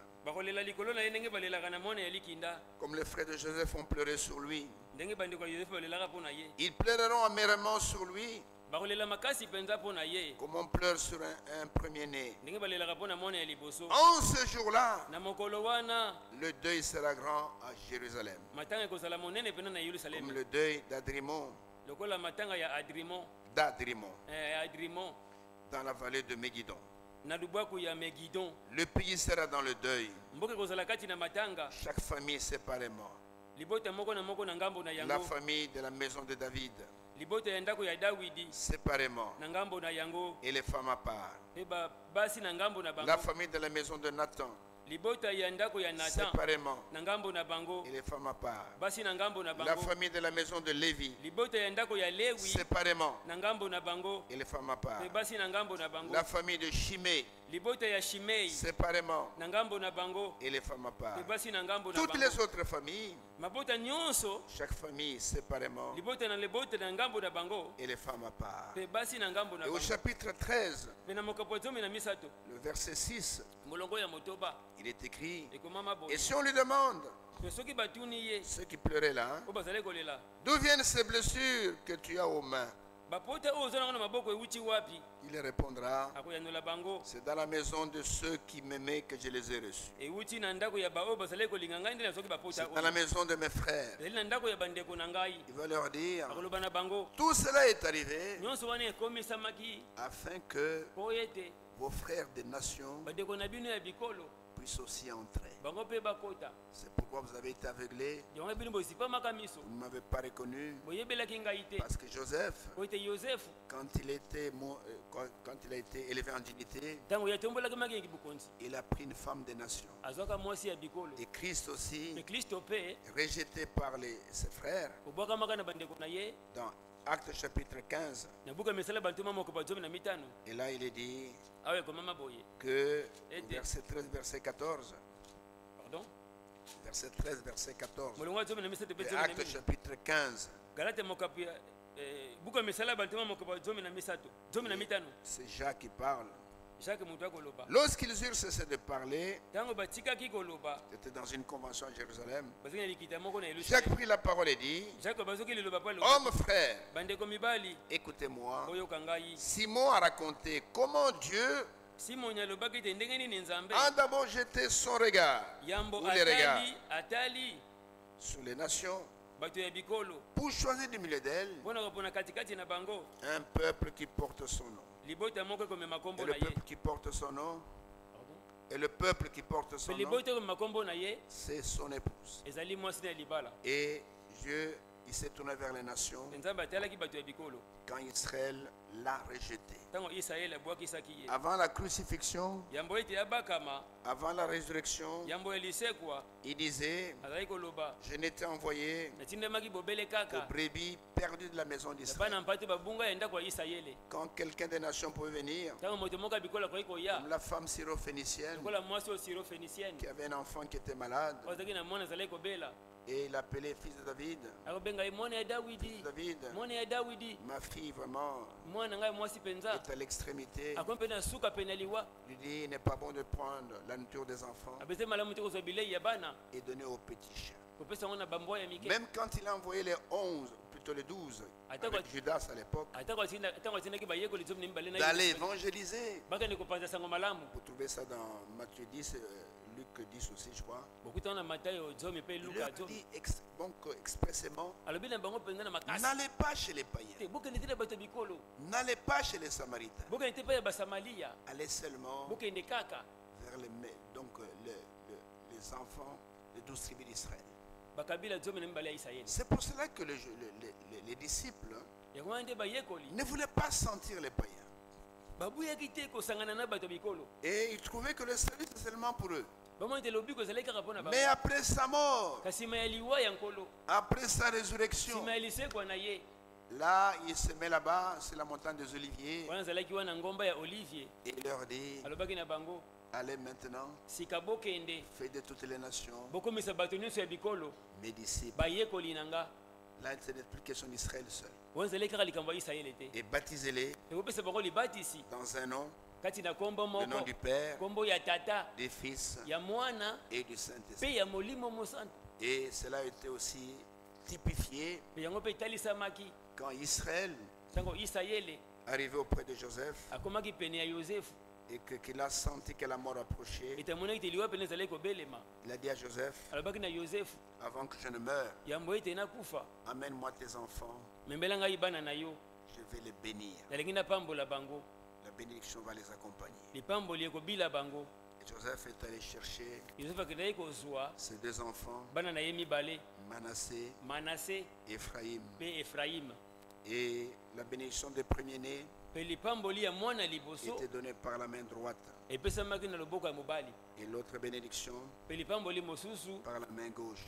Comme les frères de Joseph ont pleuré sur lui. Ils pleureront amèrement sur lui. Comme on pleure sur un premier-né. En ce jour-là, le deuil sera grand à Jérusalem. Comme le deuil d'Adrimon. Dans la vallée de Megiddo. Le pays sera dans le deuil. Chaque famille séparément. La famille de la maison de David séparément, et les femmes à part. La famille de la maison de Nathan séparément, et les femmes à part. La famille de la maison de Lévi séparément, et les femmes à part. La famille de Shimei séparément et les femmes à part. Toutes les autres familles, chaque famille séparément et les femmes à part. Et au chapitre 13, le verset 6, il est écrit, et si on lui demande, ceux qui pleuraient là, d'où viennent ces blessures que tu as aux mains? Il répondra, c'est dans la maison de ceux qui m'aimaient que je les ai reçus. C'est dans la maison de mes frères. Il va leur dire, tout cela est arrivé afin que vos frères des nations puissent aussi entrer. C'est pourquoi vous avez été aveuglés. Vous ne m'avez pas reconnu. Parce que Joseph, quand il a été élevé en dignité, il a pris une femme des nations. Et Christ aussi, rejeté par ses frères, dans Actes chapitre 15, et là il est dit que verset 13, verset 14, verset 13, verset 14, et Actes chapitre 15, c'est Jacques qui parle. Lorsqu'ils eurent cessé de parler, c'était dans une convention à Jérusalem, Jacques prit la parole et dit, hommes frères, écoutez-moi, Simon a raconté comment Dieu a d'abord jeté son regard, ou les regards, sur les nations, pour choisir du milieu d'elles un peuple qui porte son nom. Et le peuple qui porte son nom, c'est son épouse. Et Dieu, il s'est tourné vers les nations quand Israël l'a rejeté. Avant la crucifixion, avant la résurrection, il disait, je n'étais envoyé qu'aux brebis perdues de la maison d'Israël. Quand quelqu'un des nations pouvait venir, comme la femme syrophénicienne qui avait un enfant qui était malade, et il appelait fils de David. Fils de David, ma fille vraiment est à l'extrémité. Il dit, il n'est pas bon de prendre la nourriture des enfants et donner aux petits chiens. Même quand il a envoyé les 11, plutôt les 12, avec Judas à l'époque, d'aller évangéliser. Vous trouvez ça dans Matthieu 10, Luc 10 aussi, je crois. Il leur dit donc expressément, n'allez pas chez les païens, n'allez pas chez les Samaritains, allez seulement vers les enfants de 12 tribus d'Israël. C'est pour cela que les disciples ne voulaient pas sentir les païens. Et ils trouvaient que le salut c'est seulement pour eux. Mais après sa mort, après sa résurrection, là il se met là-bas, c'est la montagne des Oliviers, et il leur dit, allez maintenant, faites de toutes les nations mes disciples. Là ce n'est plus question d'Israël seul. Et baptisez-les dans un nom, le nom du Père, du Fils et du Saint-Esprit. Et cela a été aussi typifié quand Israël arrivé auprès de Joseph et qu'il a senti que la mort approchait. Il a dit à Joseph, avant que je ne meure, amène-moi tes enfants, je vais les bénir. La bénédiction va les accompagner. Et Joseph est allé chercher ses deux enfants, Manassé et Ephraïm. Et la bénédiction des premiers-nés était donnée par la main droite. Et l'autre bénédiction par la main gauche.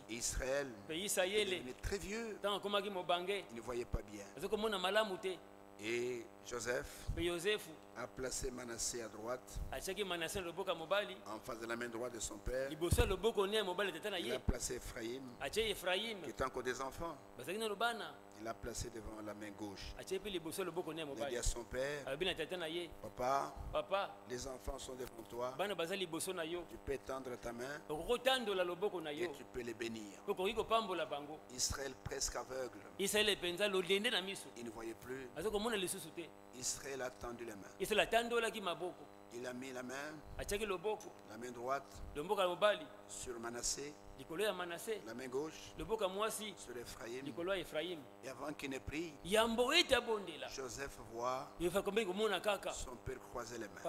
Et Israël est devenu très vieux. Il ne voyait pas bien. Et Joseph a placé Manassé à droite, en face de la main droite de son père. Il a placé Ephraïm, qui est encore des enfants. Il a placé devant la main gauche. Il a dit à son père, papa, les enfants sont devant toi. Tu peux tendre ta main et tu peux les bénir. Israël presque aveugle. Il ne voyait plus. Israël a tendu les mains. Il a mis la main droite sur Manassé, la main gauche sur Ephraïm. Et avant qu'il ne prie, Joseph voit son père croiser les mains.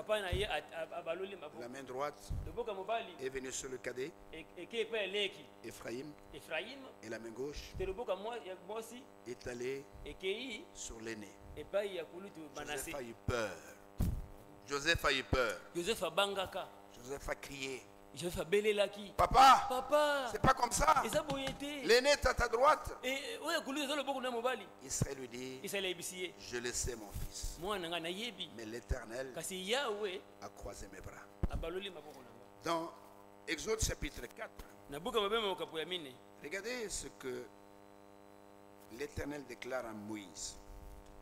La main droite est venue sur le cadet, Ephraïm, et la main gauche est allée sur l'aîné. Joseph a eu peur. Joseph a eu peur. Joseph a crié. Papa, c'est pas comme ça. L'aîné est à ta droite. Israël lui dit, je le sais mon fils. Mais l'Éternel a croisé mes bras. Dans Exode chapitre 4, regardez ce que l'Éternel déclare à Moïse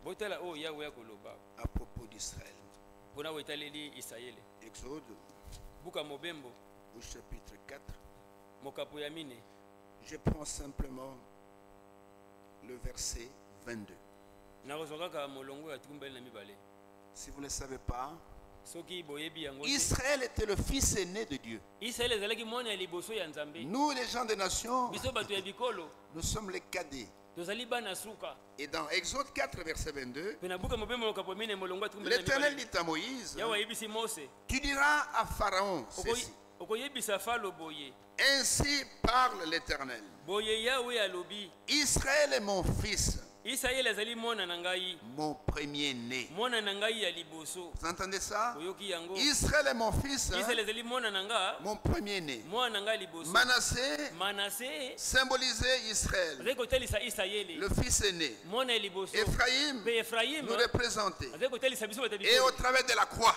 à propos d'Israël. Exode au chapitre 4. Je prends simplement le verset 22. Si vous ne le savez pas, Israël était le fils aîné de Dieu. Nous, les gens des nations, nous sommes les cadets. Et dans Exode 4, verset 22, l'Éternel dit à Moïse, tu diras à Pharaon ceci. Ainsi parle l'Éternel. Israël est mon fils, mon premier-né. Vous entendez ça? Israël est mon fils, mon premier-né. Manassé symbolisait Israël, le fils aîné. Ephraïm nous représentait. Et au travers de la croix,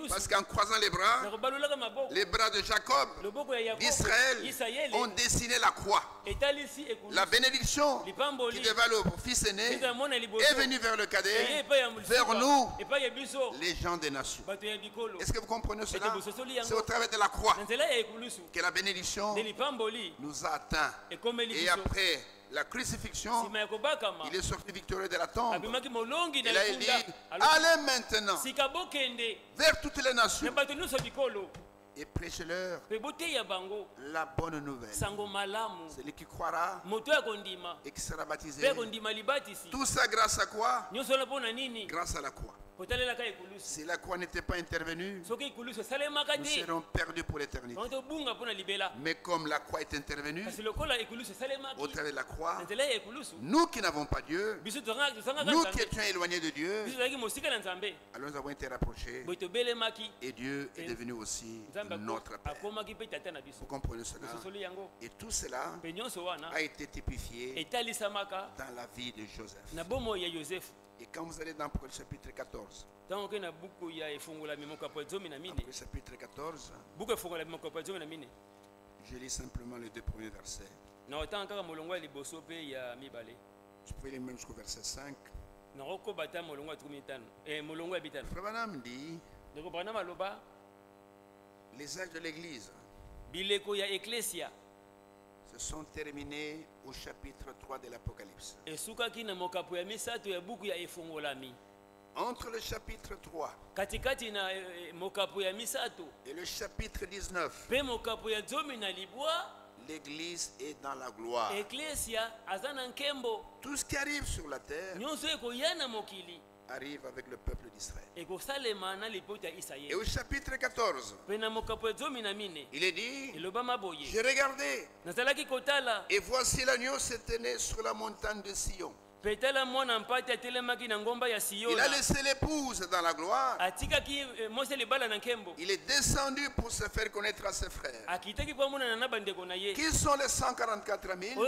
parce qu'en croisant les bras de Jacob, d'Israël, ont dessiné la croix. La bénédiction qui devait aller au fils aîné est venue vers le cadet, vers nous, les gens des nations. Est-ce que vous comprenez cela? C'est au travers de la croix que la bénédiction nous a atteints. Et après la crucifixion, il est sorti victorieux de la tombe. Il a dit, allez maintenant vers toutes les nations et prêchez-leur la bonne nouvelle. Celui qui croira et qui sera baptisé. Tout ça grâce à quoi? Grâce à la croix. Si la croix n'était pas intervenue, nous serions perdus pour l'éternité. Mais comme la croix est intervenue, au travers de la croix, nous qui n'avons pas Dieu, nous qui étions éloignés de Dieu, alors nous avons été rapprochés et Dieu est devenu aussi notre Père. Vous comprenez cela? Et tout cela a été typifié dans la vie de Joseph. Et quand vous allez dans le chapitre 14, chapitre 14, je lis simplement les deux premiers versets. Je peux lire même jusqu'au verset 5. Frère Branham dit, les âges de l'Église se sont terminés au chapitre 3 de l'Apocalypse. Entre le chapitre 3 et le chapitre 19, l'Église est dans la gloire. Tout ce qui arrive sur la terre arrive avec le peuple d'Israël. Et au chapitre 14, il est dit, j'ai regardé et voici l'agneau se tenait sur la montagne de Sion. Il a laissé l'épouse dans la gloire. Il est descendu pour se faire connaître à ses frères. Qui sont les 144 000?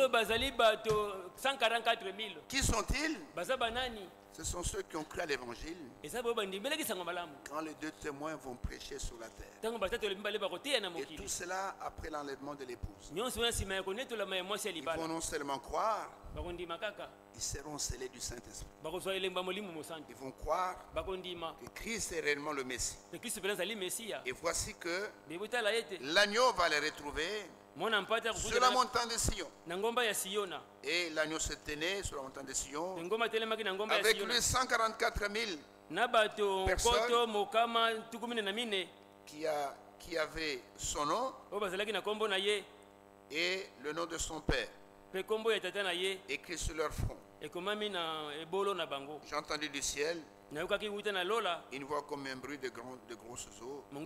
Qui sont-ils? Ce sont ceux qui ont cru à l'évangile. Quand les deux témoins vont prêcher sur la terre. Et tout cela après l'enlèvement de l'épouse. Ils vont non seulement croire, ils seront scellés du Saint-Esprit. Ils vont croire que Christ est réellement le Messie. Et voici que l'agneau va les retrouver sur la montagne de Sion. Et l'agneau se tenait sur la montagne de Sion avec lui 144 000 personnes qui avaient son nom et le nom de son père écrit sur leur front. J'ai entendu du ciel une voix comme un bruit de grosses eaux, comme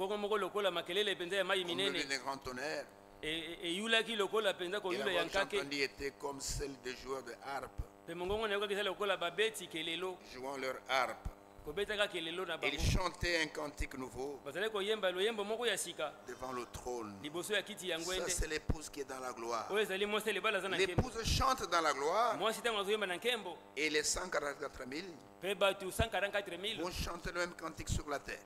d'un grand tonnerre. Et la voix que j'ai entendue était comme celle des joueurs de harpe, jouant leur harpe. Et ils chantaient un cantique nouveau devant le trône. Ça, c'est l'épouse qui est dans la gloire. L'épouse chante dans la gloire. Et les 144 000 vont chanter le même cantique sur la terre.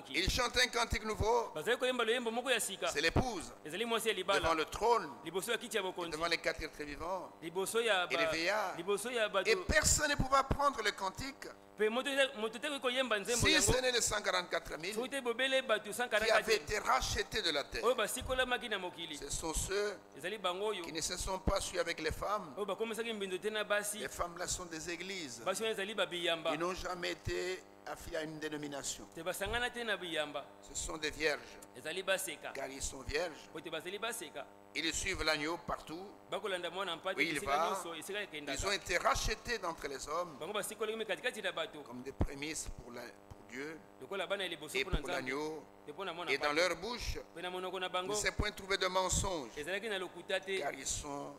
Ils chantent un cantique nouveau. C'est l'épouse devant le trône, devant les 4 êtres vivants et les veillards. Et personne ne pouvait prendre le cantique si ce n'est les 144 000 qui avaient été rachetés de la terre. Ce sont ceux qui ne se sont pas suivis avec les femmes. Les femmes là sont des églises. Ils n'ont jamais été affiliés à une dénomination. Ce sont des vierges. Car ils sont vierges. Ils suivent l'agneau partout où il va. Ils ont été rachetés d'entre les hommes comme des prémices pour Dieu et pour l'agneau. Et dans leur bouche, il ne s'est point trouvé de mensonge, car ils sont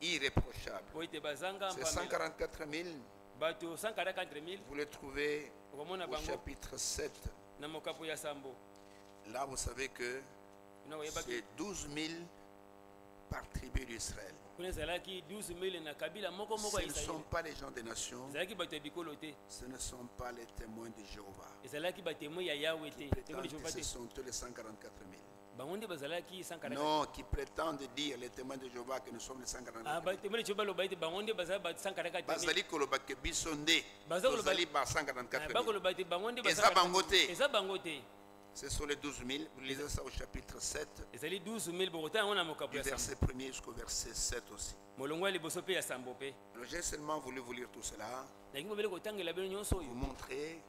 irréprochables. Ces 144 000, vous les trouvez au chapitre 7. Là, vous savez que c'est 12 000 par tribu d'Israël. Ce ne sont pas les gens des nations. Ce ne sont pas les témoins de Jéhovah. Ce sont tous les 144 000. Non, qui prétendent dire les témoins de Jéhovah que nous sommes les 144 000. Ce sont les 12 000. Vous lisez ça au chapitre 7. Du verset 1er jusqu'au verset 7 aussi. Alors j'ai seulement voulu vous lire tout cela. Vous montrer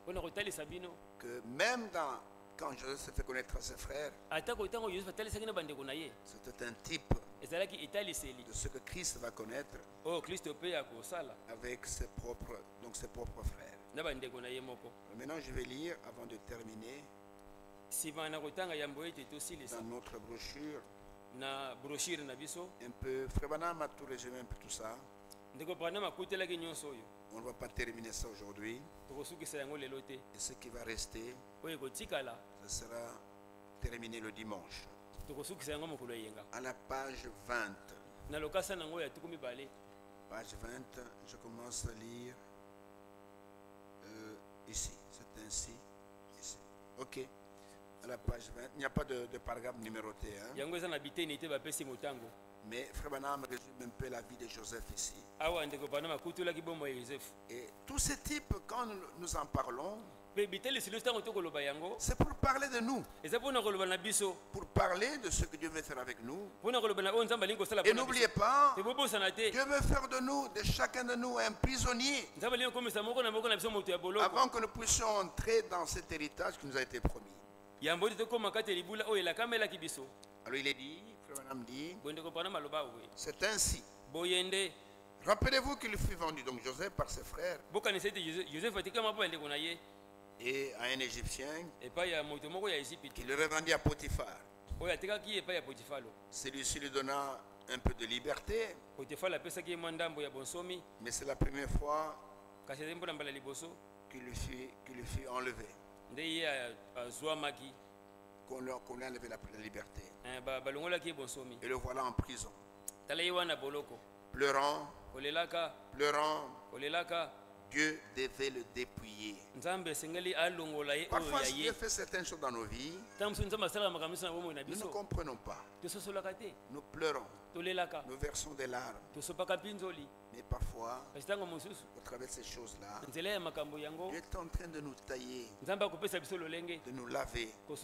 que même quand Joseph s'est fait connaître à ses frères, c'était un type de ce que Christ va connaître avec ses propres frères. Maintenant je vais lire avant de terminer. Dans notre brochure, un peu, Frère Branham a tout résumé un peu tout ça. On ne va pas terminer ça aujourd'hui. Et ce qui va rester, ce sera terminé le dimanche. À la page 20. Page 20, je commence à lire ici. C'est ainsi. Ici. Ok. À la page 20, il n'y a pas de paragraphe numéroté. Hein? Mais Frère Branham résume un peu la vie de Joseph ici. Et tous ces types, quand nous en parlons, c'est pour parler de nous. Pour parler de ce que Dieu veut faire avec nous. Et n'oubliez pas, Dieu veut faire de nous, de chacun de nous, un prisonnier. Avant que nous puissions entrer dans cet héritage qui nous a été promis. Alors il est dit, Frère Branham dit, c'est ainsi. Rappelez-vous qu'il fut vendu, donc Joseph, par ses frères, et à un Égyptien qui le revendit à Potiphar. Celui-ci lui donna un peu de liberté, mais c'est la première fois qu'il lui fut enlevé, qu'on lui a enlevé la liberté. Et le voilà en prison, pleurant, Dieu devait le dépouiller. Parfois, Dieu fait certaines choses dans nos vies. Nous ne comprenons pas. Nous pleurons. Nous versons des larmes. Mais parfois, au travers de ces choses-là, Dieu est en train de nous tailler, de nous laver, pour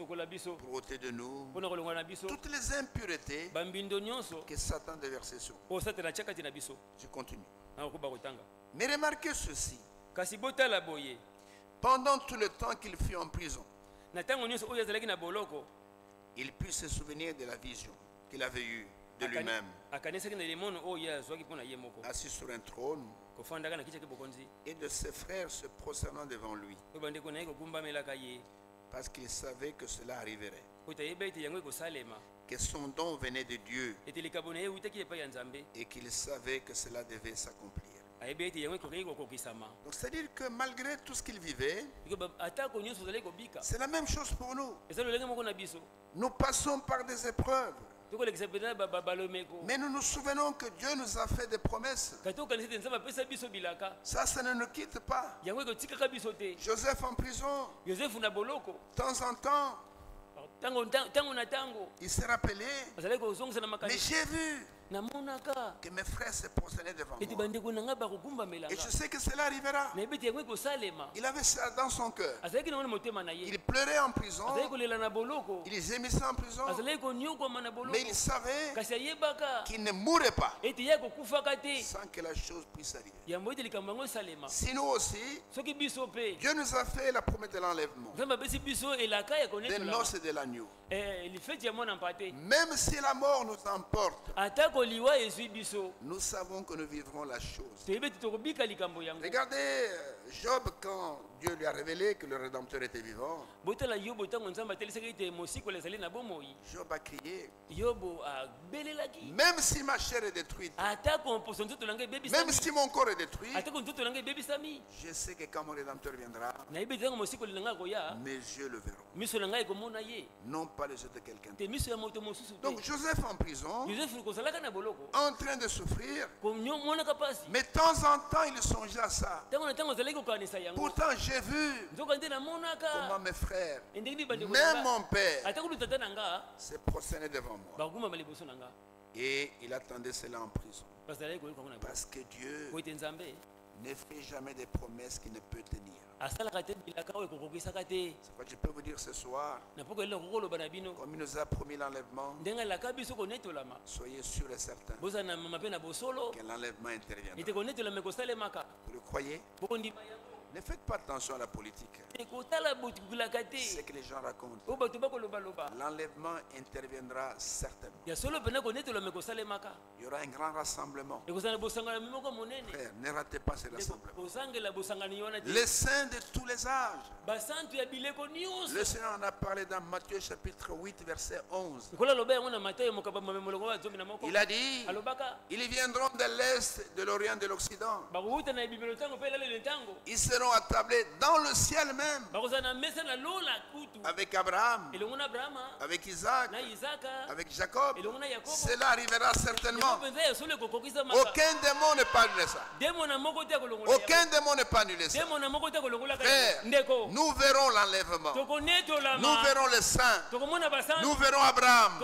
ôter de nous toutes les impuretés que Satan déversait sur nous. Je continue. Mais remarquez ceci. Pendant tout le temps qu'il fut en prison, il put se souvenir de la vision qu'il avait eue de lui-même, assis sur un trône, et de ses frères se prosternant devant lui, parce qu'il savait que cela arriverait, que son don venait de Dieu, et qu'il savait que cela devait s'accomplir. Donc c'est-à-dire que malgré tout ce qu'il vivait, c'est la même chose pour nous. Nous passons par des épreuves, mais nous nous souvenons que Dieu nous a fait des promesses. Ça ne nous quitte pas. Joseph en prison, de temps en temps, il s'est rappelé, mais j'ai vu que mes frères se prosternaient devant moi. Et je sais que cela arrivera. Il avait ça dans son cœur. Il pleurait en prison. Il gémissait en prison. Mais il savait qu'il ne mourrait pas sans que la chose puisse arriver. Si nous aussi, Dieu nous a fait la promesse de l'enlèvement, des noces et de l'agneau. Même si la mort nous emporte, nous savons que nous vivrons la chose. Regardez Job, quand Dieu lui a révélé que le Rédempteur était vivant, Job a crié. Même si ma chair est détruite, même si mon corps est détruit, je sais que quand mon Rédempteur viendra, mes yeux le verront, non pas les yeux de quelqu'un. Donc Joseph en prison, en train de souffrir, mais de temps en temps il songeait à ça. Pourtant j'ai vu comment mes frères, même mon père, se prosternaient devant moi. Et il attendait cela en prison. Parce que Dieu ne fait jamais des promesses qu'il ne peut tenir. C'est pourquoi je peux vous dire ce soir, comme il nous a promis l'enlèvement, soyez sûrs et certains que l'enlèvement interviendra. Vous le croyez? Ne faites pas attention à la politique. C'est que les gens racontent. L'enlèvement interviendra certainement. Il y aura un grand rassemblement. Frère, ne ratez pas ce rassemblement. Les saints de tous les âges. Le Seigneur en a parlé dans Matthieu chapitre 8 verset 11. Il a dit, ils viendront de l'Est, de l'Orient, de l'Occident. Ils seront attablés dans le ciel même, avec Abraham, avec Isaac, avec Jacob. Cela arrivera certainement. Aucun démon n'est pas annulé ça. Aucun démon n'est pas annulé ça. Frère, nous verrons l'enlèvement. Nous verrons les saints. Nous verrons Abraham.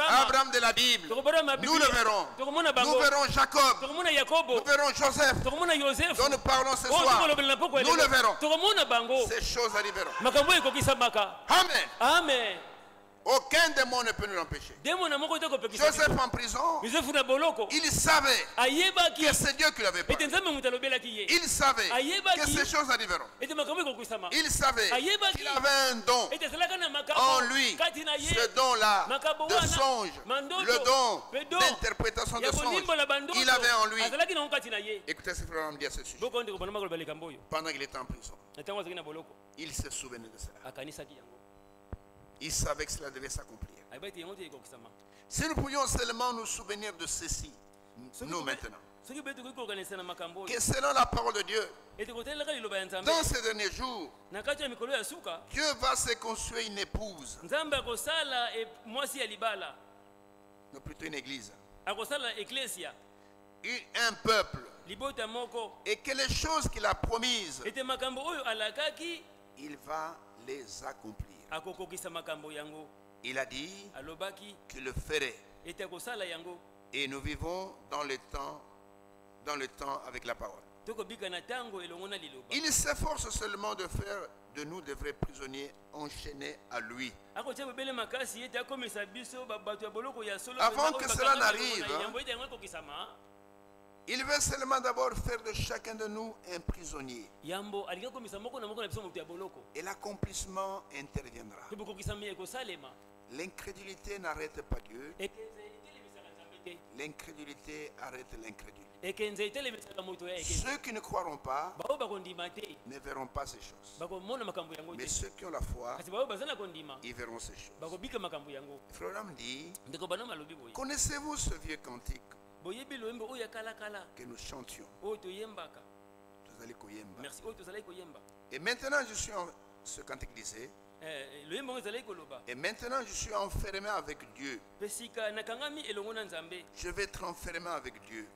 Abraham de la Bible. Nous le verrons. Nous verrons Jacob. Nous verrons Joseph, dont nous parlons ce soir. Nous le verrons. Ces choses arriveront. Amen. Amen. Aucun démon ne peut nous l'empêcher. Joseph en prison, il savait que c'est Dieu qui l'avait parlé. Il savait que ces choses arriveront. Il savait qu'il avait un don en lui, ce don-là de songe, le don d'interprétation de songe. Il avait en lui. Écoutez ce que frère me dit à ce sujet. Pendant qu'il était en prison, il se souvenait de cela. Il savait que cela devait s'accomplir. Si nous pouvions seulement nous souvenir de ceci, nous maintenant, que selon la parole de Dieu, dans ces derniers jours, Dieu va se construire une épouse, non plutôt une église, un peuple et que les choses qu'il a promises, il va les accomplir. Il a dit qu'il le ferait. Et nous vivons dans le temps avec la parole. Il s'efforce seulement de faire de nous de vrais prisonniers enchaînés à lui. Avant que cela n'arrive, il veut seulement d'abord faire de chacun de nous un prisonnier. Et l'accomplissement interviendra. L'incrédulité n'arrête pas Dieu. L'incrédulité arrête l'incrédulité. Ceux qui ne croiront pas ne verront pas ces choses. Mais ceux qui ont la foi, ils verront ces choses. Frère Branham dit, connaissez-vous ce vieux cantique que nous chantions? Et maintenant je suis en... Ce cantique disait, et maintenant je suis enfermé avec Dieu. Je vais être enfermé avec Dieu.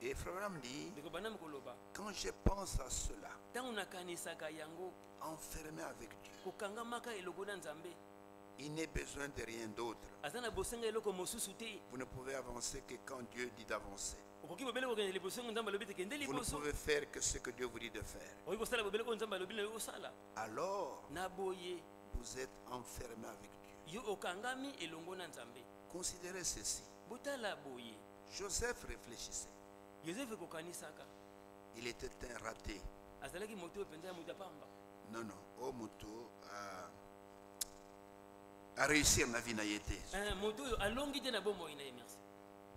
Et Frère Branham dit, quand je pense à cela, enfermé avec Dieu, il n'est besoin de rien d'autre. Vous ne pouvez avancer que quand Dieu dit d'avancer. Vous ne pouvez faire que ce que Dieu vous dit de faire. Alors, vous êtes enfermé avec Dieu. Considérez ceci. Joseph réfléchissait. Il était un raté. Non, non. Oh, moto à réussir la vie n'a été.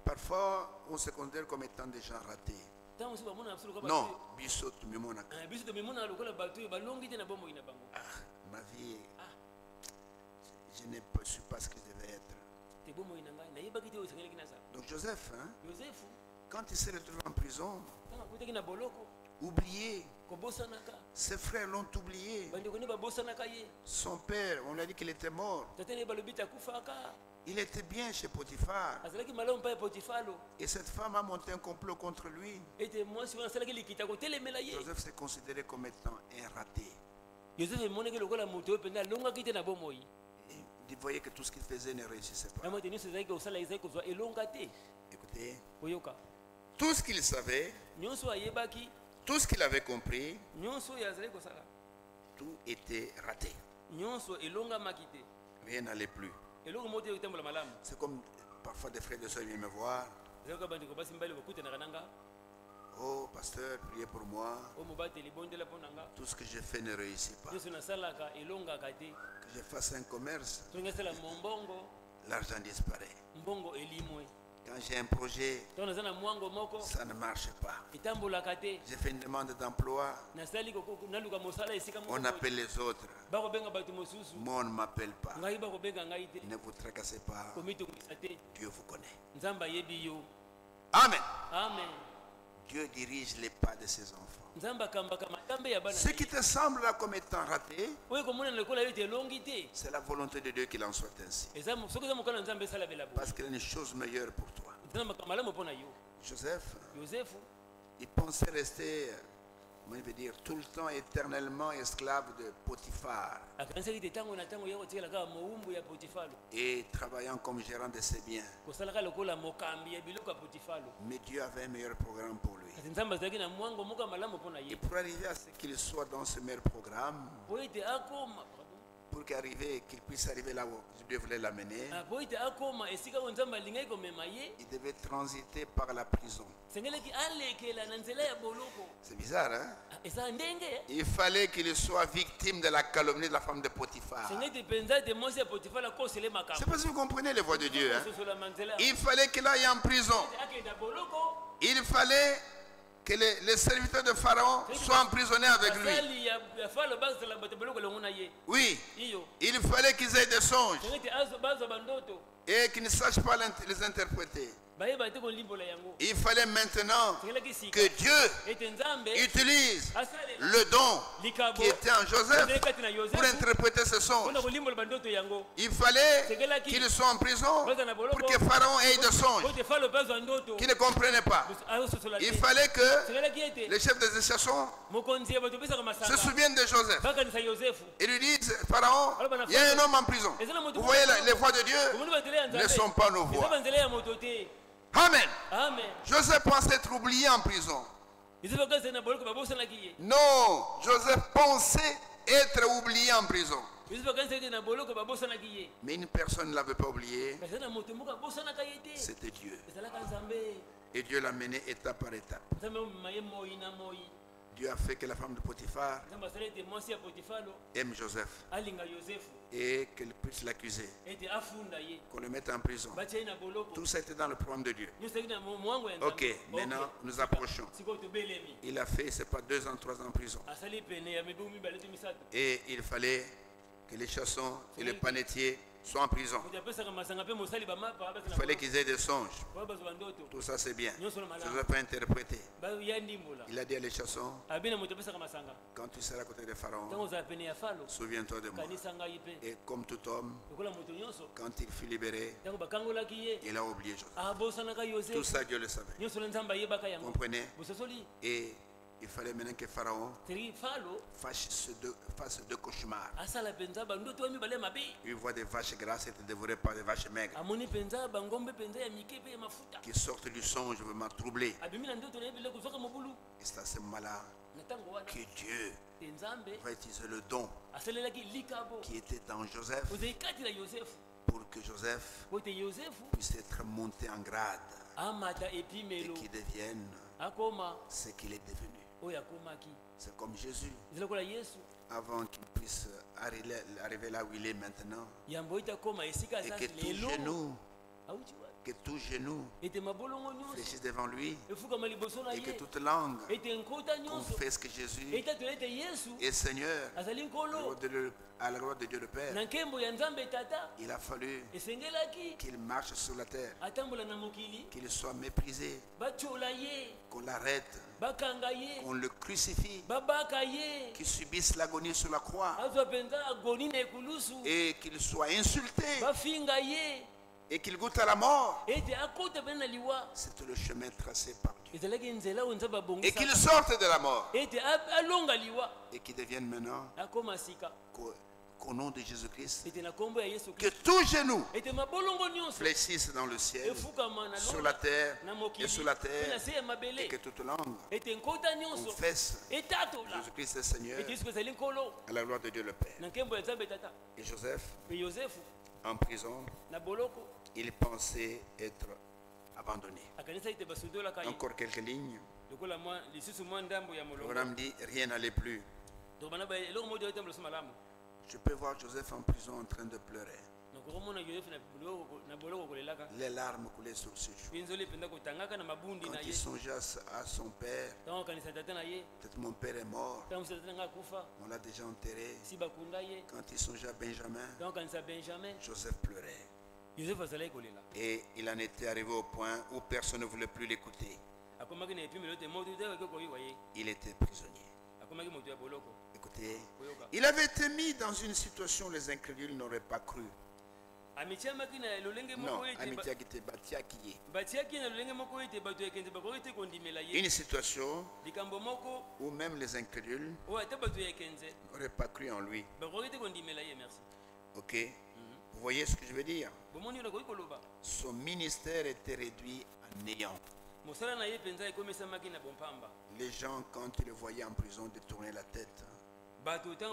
Parfois, on se considère comme étant des gens ratés. Non, bisot, ma vie, je ne suis pas ce que je devais être. Donc Joseph, quand il s'est retrouvé en prison, oublié, ses frères l'ont oublié. Son père, on lui a dit qu'il était mort. Il était bien chez Potiphar. Et cette femme a monté un complot contre lui. Joseph s'est considéré comme étant un raté. Et il voyait que tout ce qu'il faisait ne réussissait pas. Écoutez, tout ce qu'il savait, tout ce qu'il avait compris, tout était raté. Rien n'allait plus. C'est comme parfois des frères et sœurs viennent me voir. Oh, pasteur, priez pour moi. Tout ce que je fais ne réussit pas. Que je fasse un commerce, l'argent disparaît. Quand j'ai un projet, ça ne marche pas. J'ai fait une demande d'emploi, on appelle les autres. Moi, on ne m'appelle pas. Ne vous tracassez pas. Dieu vous connaît. Amen. Amen. Dieu dirige les pas de ses enfants. Ce qui te semble là comme étant raté, c'est la volonté de Dieu qu'il en soit ainsi. Parce qu'il y a une chose meilleure pour toi. Joseph, il pensait rester, comment il veut dire, tout le temps éternellement esclave de Potiphar. Et travaillant comme gérant de ses biens. Mais Dieu avait un meilleur programme pour lui. Et pour arriver à ce qu'il soit dans ce meilleur programme, pour qu'il puisse arriver là où Dieu voulait l'amener, il devait transiter par la prison. C'est bizarre, hein? Il fallait qu'il soit victime de la calomnie de la femme de Potiphar. Je ne sais pas si vous comprenez les voies de Dieu. Hein? Il fallait qu'il aille en prison. Il fallait que les serviteurs de Pharaon soient emprisonnés avec lui. Oui, il fallait qu'ils aient des songes et qu'ils ne sachent pas les interpréter. Il fallait maintenant que Dieu utilise le don qui était en Joseph pour interpréter ce songe. Il fallait qu'il soit en prison pour que Pharaon ait des songes qu'il ne comprenait pas. Il fallait que les chefs des échassons se souviennent de Joseph et lui disent: Pharaon, il y a un homme en prison. Vous voyez les voix de Dieu ne sont pas nos voix. Amen. Joseph pensait être oublié en prison. Non, Joseph pensait être oublié en prison. Mais une personne ne l'avait pas oublié. C'était Dieu. Et Dieu l'a mené étape par étape. Dieu a fait que la femme de Potiphar aime Joseph et qu'elle puisse l'accuser, qu'on le mette en prison. Tout ça était dans le programme de Dieu. Ok, maintenant nous approchons. Il a fait, c'est pas 2 ans, 3 ans en prison. Et il fallait que les chassons et les panetiers soient en prison. Il fallait qu'ils aient des songes. Tout ça c'est bien. Joseph a interprété. Il a dit à les chassons: quand tu seras à côté de Pharaon, souviens-toi de moi. Et comme tout homme, quand il fut libéré, il a oublié Joseph. Tout ça Dieu le savait. Comprenez? Et il fallait maintenant que Pharaon fasse deux cauchemars. Il voit des vaches grasses être dévorées par des vaches maigres qui sortent du songe vraiment troublés. Et c'est à ce moment-là que Dieu va utiliser le don qui était en Joseph pour que Joseph puisse être monté en grade et qu'il devienne ce qu'il est devenu. C'est comme Jésus. Avant qu'il puisse arriver là où il est maintenant, et que tout genou fléchisse devant lui, et que toute langue confesse que Jésus est Seigneur à la gloire de Dieu le Père. Il a fallu qu'il marche sur la terre, qu'il soit méprisé, qu'on l'arrête, qu'on le crucifie, qu'il subisse l'agonie sur la croix, et qu'il soit insulté, et qu'il goûte à la mort. C'était le chemin tracé par Dieu. Et qu'il sorte de la mort. Et qu'il devienne maintenant, qu'au nom de Jésus-Christ, que tout genou fléchisse dans le ciel, sur la terre et sur la terre, et que toute langue confesse Jésus-Christ est Seigneur à la gloire de Dieu le Père. Et Joseph, en prison, il pensait être abandonné. Encore quelques lignes. Le programme dit: rien n'allait plus. Je peux voir Joseph en prison en train de pleurer. Les larmes coulaient sur ses joues. Quand il songeait à son père, peut-être mon père est mort, on l'a déjà enterré. Quand il songeait à Benjamin, Joseph pleurait. Et il en était arrivé au point où personne ne voulait plus l'écouter. Il était prisonnier. Écoutez, il avait été mis dans une situation où les incrédules n'auraient pas cru. Non, une situation où même les incrédules n'auraient pas cru en lui. Ok, vous voyez ce que je veux dire? Son ministère était réduit à néant. Les gens, quand ils le voyaient en prison, détournaient la tête. C'est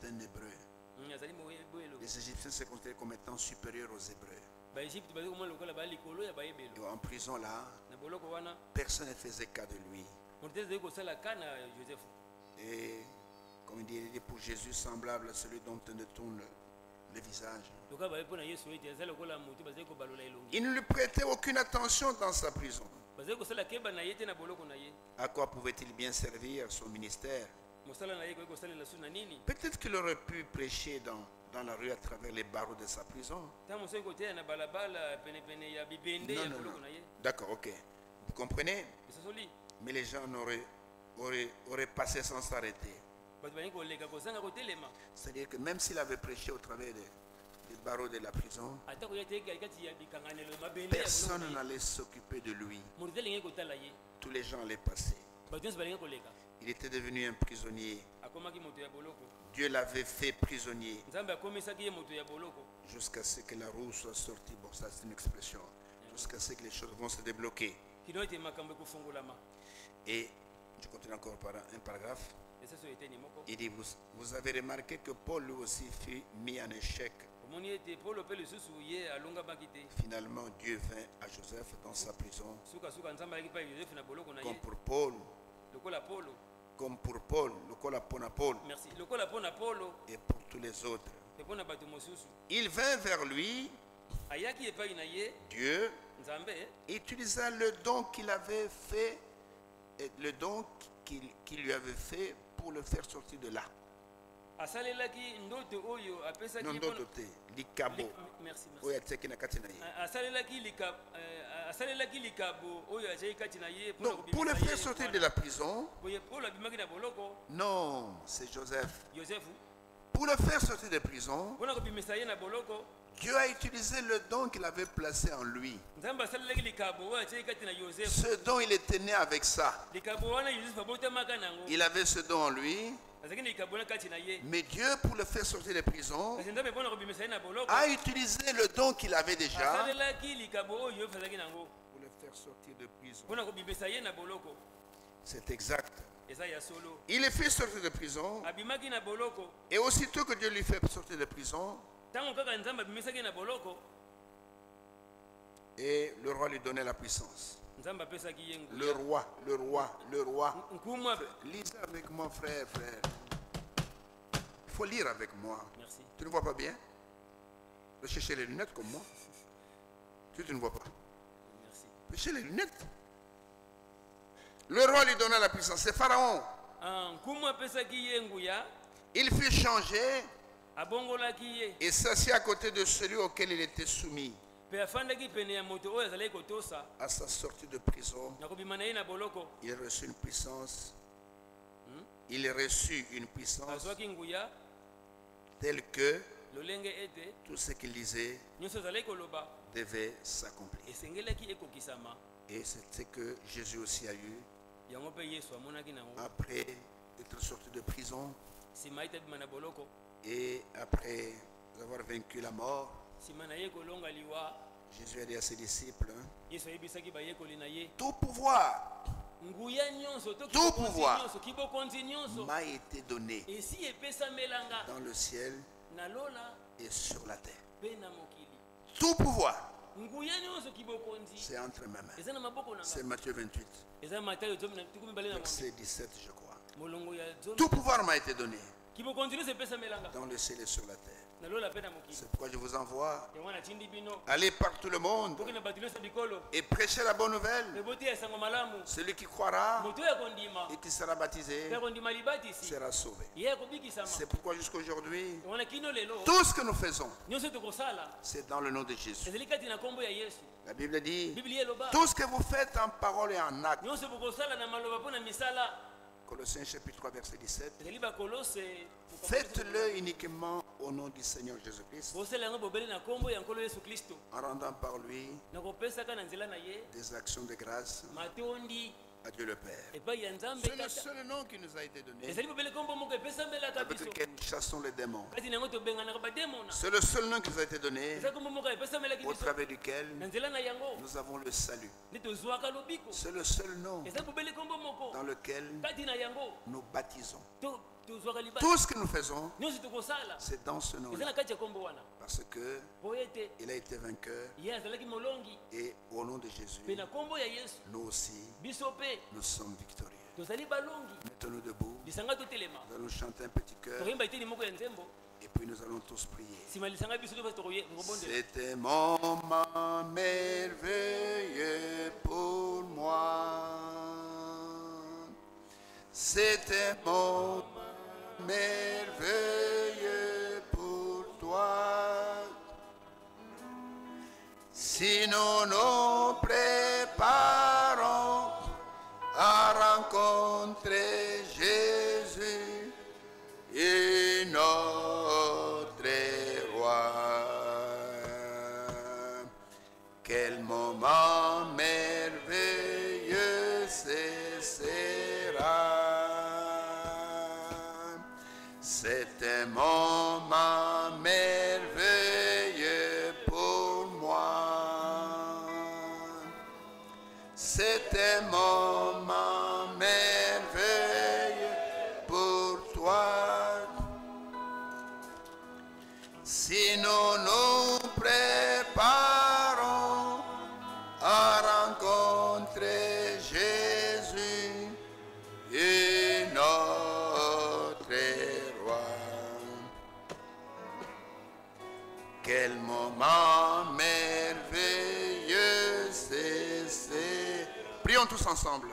un Hébreu. Les Égyptiens se considèrent comme étant supérieurs aux Hébreux. Et en prison là, personne ne faisait cas de lui. Et comme il dit, pour Jésus semblable à celui dont on détourne le visage. Il ne lui prêtait aucune attention dans sa prison. À quoi pouvait-il bien servir son ministère? Peut-être qu'il aurait pu prêcher dans dans la rue à travers les barreaux de sa prison. Non. D'accord, ok. Vous comprenez? Mais les gens auraient passé sans s'arrêter. C'est-à-dire que même s'il avait prêché au travers des barreaux de la prison, personne n'allait s'occuper de lui. Tous les gens allaient passer. Il était devenu un prisonnier. Dieu l'avait fait prisonnier jusqu'à ce que la roue soit sortie. Bon, ça c'est une expression. Jusqu'à ce que les choses vont se débloquer. Et je continue encore par un paragraphe. Il dit, vous avez remarqué que Paul lui aussi fut mis en échec. Finalement, Dieu vint à Joseph dans sa prison. Comme pour Paul, merci. Et pour tous les autres. Il vint vers lui. Dieu utilisa le don qu'il avait fait, le don qu'il lui avait fait pour le faire sortir de là. Non, pour le faire sortir de la prison. Non, c'est Joseph. Pour le faire sortir de prison, Dieu a utilisé le don qu'il avait placé en lui. Ce don, il était né avec ça. Il avait ce don en lui. Mais Dieu, pour le faire sortir de prison, a utilisé le don qu'il avait déjà pour le faire sortir de prison. C'est exact. Il est fait sortir de prison. Et aussitôt que Dieu lui fait sortir de prison, et le roi lui donnait la puissance. Le roi. Lisez avec moi, frère. Il faut lire avec moi. Merci. Tu ne vois pas bien? Tu chercher les lunettes comme moi. Tu ne vois pas. Merci. Chercher les lunettes. Le roi lui donna la puissance. C'est Pharaon. Il fut changé et s'assit à côté de celui auquel il était soumis. À sa sortie de prison, il reçut une puissance. Il reçut une puissance telle que tout ce qu'il disait devait s'accomplir. Et c'est ce que Jésus aussi a eu après être sorti de prison et après avoir vaincu la mort. Jésus a dit à ses disciples, tout pouvoir m'a été donné dans le ciel et sur la terre. Tout pouvoir, c'est entre mes mains. C'est Matthieu 28, verset 17, je crois. Tout pouvoir m'a été donné dans le ciel et sur la terre. C'est pourquoi je vous envoie aller par tout le monde et prêcher la bonne nouvelle. Celui qui croira et qui sera baptisé sera sauvé. C'est pourquoi jusqu'aujourd'hui, tout ce que nous faisons, c'est dans le nom de Jésus. La Bible dit, tout ce que vous faites en parole et en acte. Colossiens chapitre 3 verset 17. Faites-le uniquement au nom du Seigneur Jésus-Christ, en rendant par lui des actions de grâce à Dieu le Père. C'est le seul nom qui nous a été donné, avec lequel nous chassons les démons. C'est le seul nom qui nous a été donné, au travers duquel nous avons le salut. C'est le seul nom dans lequel nous baptisons. Tout ce que nous faisons, c'est dans ce nom, parce que il a été vainqueur, et au nom de Jésus, nous aussi, nous sommes victorieux. Mettons-nous debout, nous allons chanter un petit cœur, et puis nous allons tous prier. C'était un moment merveilleux pour moi. C'était un moment merveilleux pour toi. Si nous nous préparons à rencontrer Jésus et notre roi, quel moment merveilleux ce sera. C'est un moment merveilleux pour moi. C'est un moment merveilleux pour toi. Si nous nous préparons à rencontrer Jésus et notre roi, quel moment merveilleux c'est. Prions tous ensemble.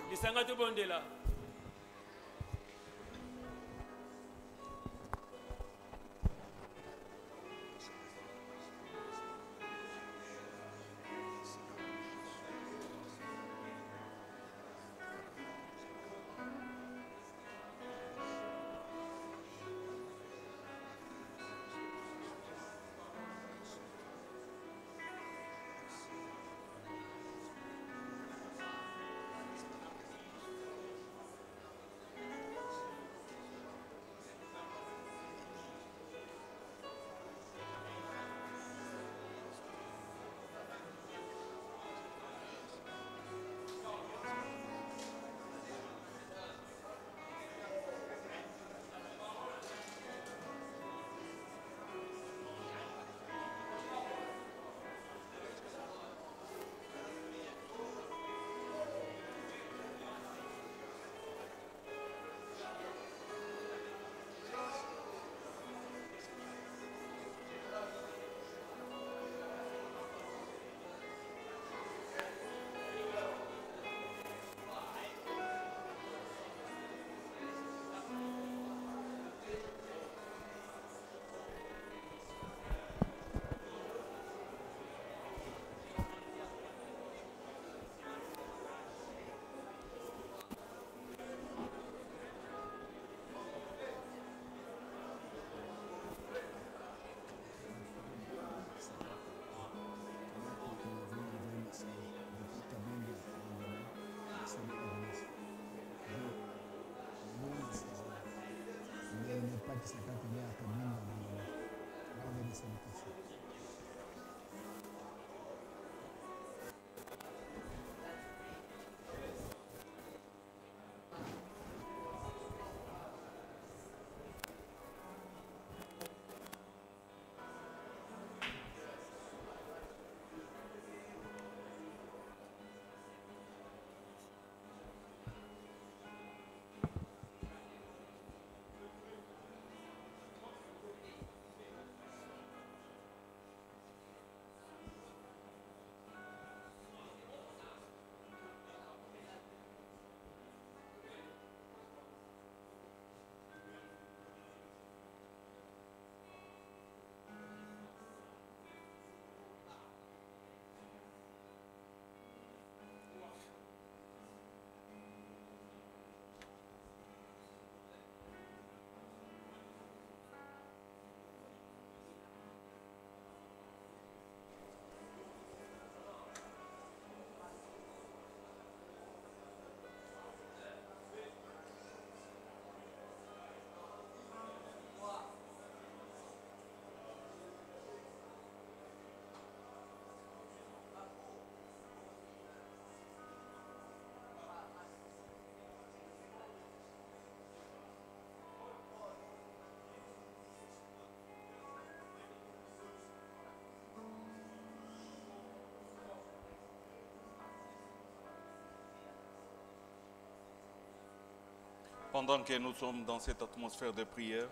Pendant que nous sommes dans cette atmosphère de prière,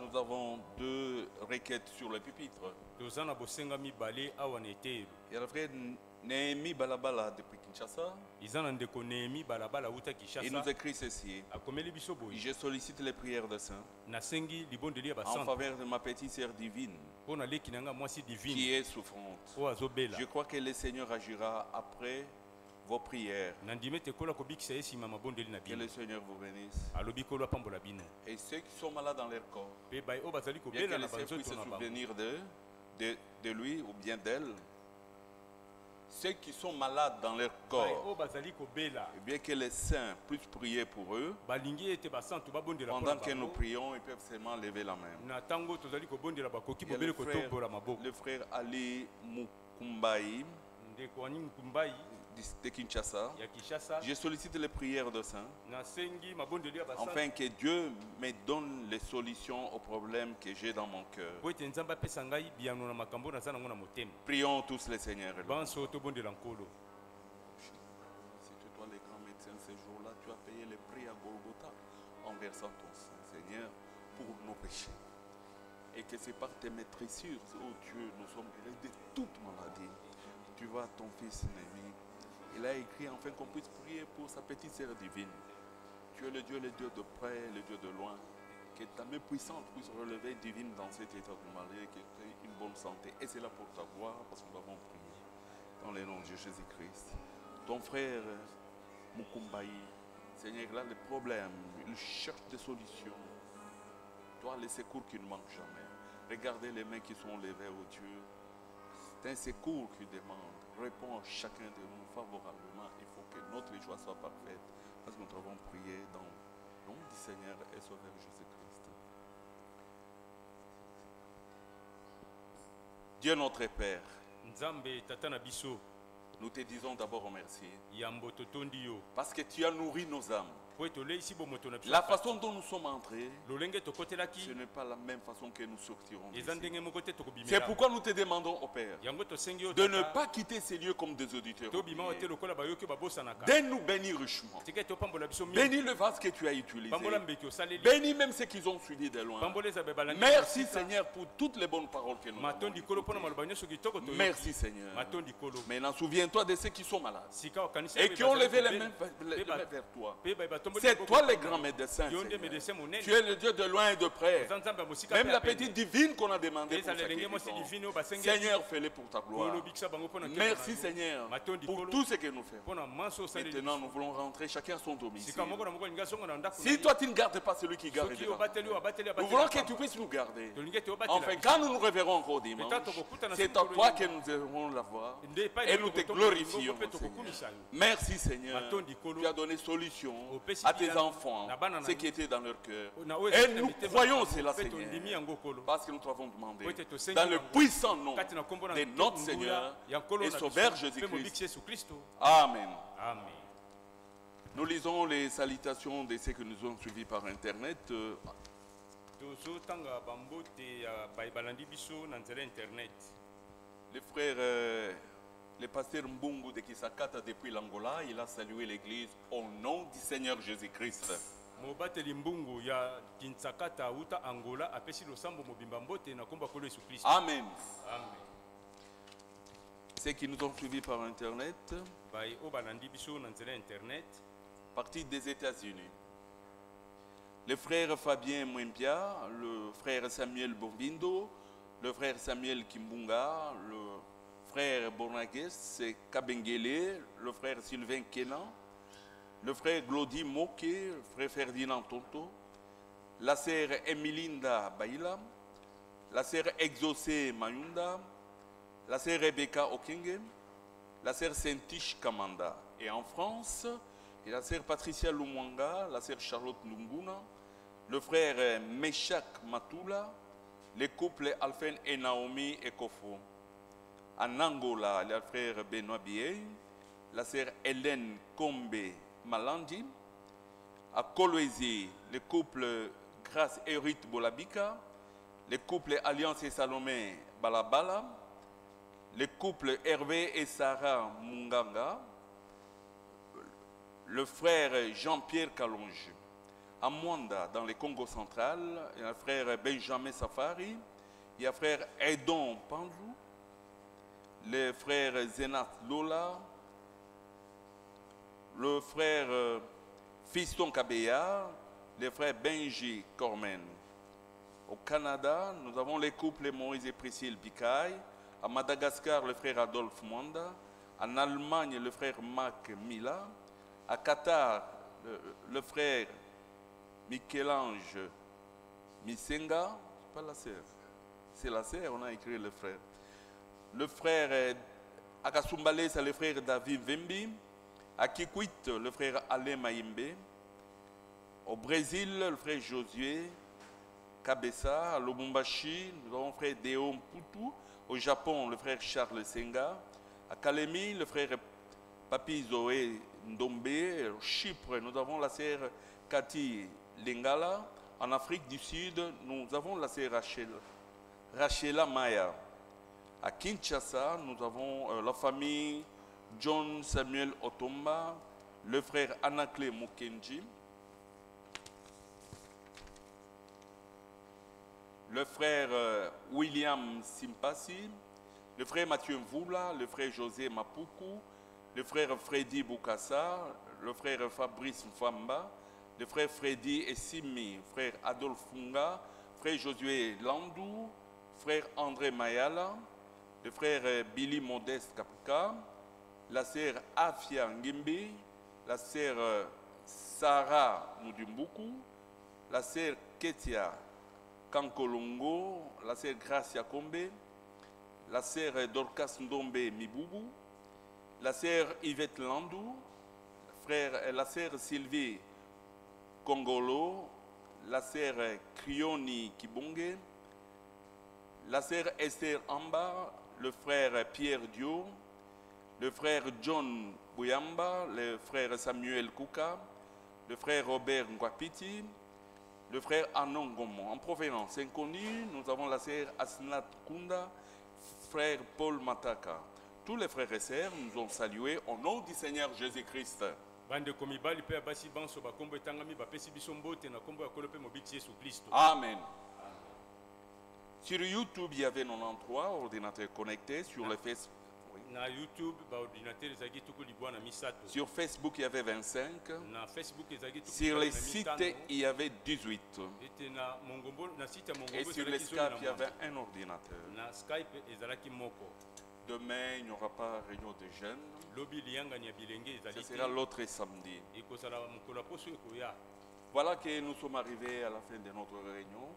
Nous avons deux requêtes sur le pupitre. Il y a le frère Néhémie Balabala depuis Kinshasa. Il nous écrit ceci. Je sollicite les prières des saints en faveur de ma petite sœur divine qui est souffrante. Je crois que le Seigneur agira après vos prières. Que le Seigneur vous bénisse. Et ceux qui sont malades dans leur corps, bien que les saints puissent se souvenir de lui ou bien d'elle. Ceux qui sont malades dans leur corps, bien que les saints puissent prier pour eux, pendant que nous prions, ils peuvent seulement lever la main. Le frère Ali Mukumbai de Kinshasa. Je sollicite les prières de saints afin que Dieu me donne les solutions aux problèmes que j'ai dans mon cœur. Prions tous les seigneurs. C'est toi les grands médecins ces jours-là, tu as payé le prix à Golgotha en versant ton sang, Seigneur, pour nos péchés. Et que c'est par tes maîtrissures, oh Dieu, nous sommes guéris de toute maladie. Tu vois ton fils Néhémie. Il a écrit enfin qu'on puisse prier pour sa petite sœur divine. Tu es le Dieu de près, le Dieu de loin. Que ta main puissante puisse relever divine dans cet état de maladie, que tu aies une bonne santé. Et c'est là pour ta gloire, parce que nous avons prié. Dans le nom de Jésus-Christ. Ton frère Mukumbai, Seigneur, il a des problèmes. Il cherche des solutions. Toi, les secours qui ne manquent jamais. Regardez les mains qui sont levées au Dieu. C'est un secours qui demande. Réponds à chacun de nous favorablement. Il faut que notre joie soit parfaite. Parce que nous avons prié dans le nom du Seigneur et Sauveur Jésus-Christ. Dieu notre Père, nous te disons d'abord merci. Parce que tu as nourri nos âmes. La façon dont nous sommes entrés, ce n'est pas la même façon que nous sortirons d'ici. C'est pourquoi nous te demandons au Père de ne pas quitter ces lieux comme des auditeurs. Donne-nous bénir richement. Bénis le vase que tu as utilisé. Bénis même ceux qui ont suivi de loin. Merci Seigneur pour toutes les bonnes paroles que nous avons. Merci Seigneur. Maintenant souviens-toi de ceux qui sont malades et qui ont levé les mains vers toi. C'est toi le grand médecin. Tu es le Dieu de loin et de près. Même la petite divine qu'on a demandé pour sa guérison. Seigneur, fais-le pour ta gloire. Merci Seigneur pour tout ce que nous faisons. Maintenant, nous voulons rentrer chacun à son domicile. Si toi tu ne gardes pas celui qui garde, nous voulons que tu puisses nous garder. Enfin, quand nous nous reverrons encore dimanche, c'est à toi que nous allons la voir et nous te glorifions. Merci Seigneur. Tu as donné solution à tes enfants, ce qui était dans leur cœur. Et nous croyons cela, Seigneur, parce que nous t'avons demandé dans le puissant nom de notre Seigneur et Sauveur Jésus-Christ. Amen. Nous lisons les salutations de ceux que nous ont suivis par Internet. Les frères, le pasteur Mbungu de Kisakata depuis l'Angola, il a salué l'église au nom du Seigneur Jésus-Christ. Amen. Ceux qui nous ont suivis par Internet, partie des États-Unis. Le frère Fabien Mwimpia, le frère Samuel Bombindo, le frère Samuel Kimbunga, le frère Bornagues Kabengele, le frère Sylvain Kenan, le frère Glody Moke, le frère Ferdinand Tonto, la sœur Emilinda Baila, la sœur Exaucé Mayunda, la sœur Rebecca Okenge, la sœur Saint-Tiche Kamanda. Et en France, il y a la sœur Patricia Lumwanga, la sœur Charlotte Lunguna, le frère Meshak Matula, les couples Alphen et Naomi Ekofo. En Angola, il y a le frère Benoît Biey, la sœur Hélène Kombe Malandi. À Kolwezi, le couple Grâce et Ruth Bolabika, le couple Alliance et Salomé Balabala, le couple Hervé et Sarah Munganga, le frère Jean-Pierre Kalonge, à Mwanda, dans le Congo central. Il y a le frère Benjamin Safari. Il y a le frère Edon Panjou. Le frère Zenat Lola. Le frère Fiston Kabeya. Le frère Benji Cormen. Au Canada, nous avons les couples Maurice et Priscille Bikaï. À Madagascar, le frère Adolphe Mwanda. En Allemagne, le frère Marc Mila. À Qatar, le frère Michel-Ange Misenga. Pas la sœur. C'est la sœur, on a écrit le frère. Le frère à Kasumbalé, c'est le frère David Vembi. À Kikwit, le frère Alain Maïmbe. Au Brésil, le frère Josué Kabessa. À Lubumbashi, nous avons le frère Deon Poutou. Au Japon, le frère Charles Senga. À Kalemi, le frère Papi Zoé Ndombe. Au Chypre, nous avons la sœur Cathy Lingala. En Afrique du Sud, nous avons la sœur Rachela Maya. À Kinshasa, nous avons la famille John Samuel Otomba, le frère Anakle Mukenji, le frère William Simpasi, le frère Mathieu Mvoula, le frère José Mapuku, le frère Freddy Boukassa, le frère Fabrice Mfamba, le frère Freddy Essimi, frère Adolphe Funga, frère Josué Landou, frère André Mayala, le frère Billy Modeste Kapuka, la sœur Afia Ngimbi, la sœur Sarah Mudumbuku, la sœur Ketia Kankolongo, la sœur Gracia Kombe, la sœur Dorcas Ndombe Miboubou, la sœur Yvette Landou, la sœur Sylvie Kongolo, la sœur Krioni Kibonge, la sœur Esther Amba, le frère Pierre Dio, le frère John Bouyamba, le frère Samuel Kouka, le frère Robert Ngwapiti, le frère Anon Gomo. En provenance inconnue, nous avons la sœur Asnat Kunda, frère Paul Mataka. Tous les frères et sœurs nous ont salués au nom du Seigneur Jésus-Christ. Amen. Sur YouTube, il y avait 93 ordinateurs connectés. Sur le Facebook, sur Facebook, il y avait 25. Sur les sites, il y avait 18. Et sur les Skype, il y avait un ordinateur. Demain, il n'y aura pas réunion de jeunes. Ce sera l'autre samedi. Voilà que nous sommes arrivés à la fin de notre réunion.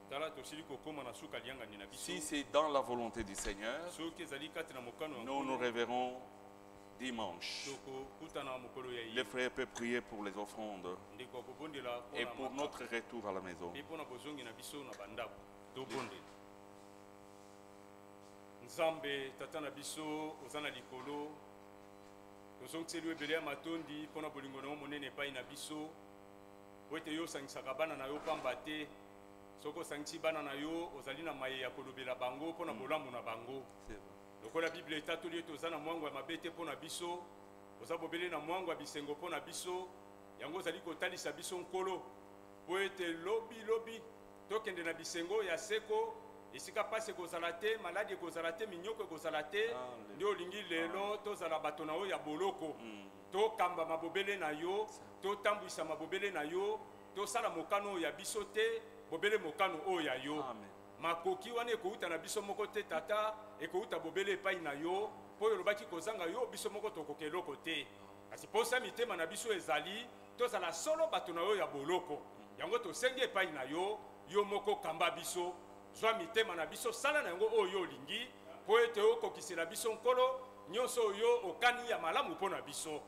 Si c'est dans la volonté du Seigneur, nous nous reverrons dimanche. Les frères peuvent prier pour les offrandes et pour notre retour à la maison. Nzambe tata na biso ozana likolo tozongtseli ebele ya matondi mpona bolingo na yo monene epai na biso po ete yo osangisaka bana na yo pamba te soki osangisi bana na yo ozali na maye ya kolobela bango mpona bolamu na bango lokola bible etatoli ete oza na mwango ya mabe te mpona biso oza bobele na mwango ya bisengo mpona biso yango ozali kotalisa biso nkolo po ete lobi tokende na bisengo ya seko esika pasi ekozala te maladi ekozala te minyoko ekozala te nde olingi lelo tozala bato na yo ya boloko tokamba mabobele na yo totambwisa mabobele na yo tosala mokano oyo ya biso te bobele mokano oyo ya yo makoki wana ekouta na biso moko te tata ekouta bobele epai na yo mpo oyo olobaki kozanga yo biso moko tokoka eloko te kasi mposa mitema na biso ezali tozala solo bato na yo ya boloko yango tosengi epai na yo yo moko kamba biso zwa mitema na biso sala na yango oyo olingi po ete okokisela biso nkolo nyonso oyo okani ya malamu mpo na biso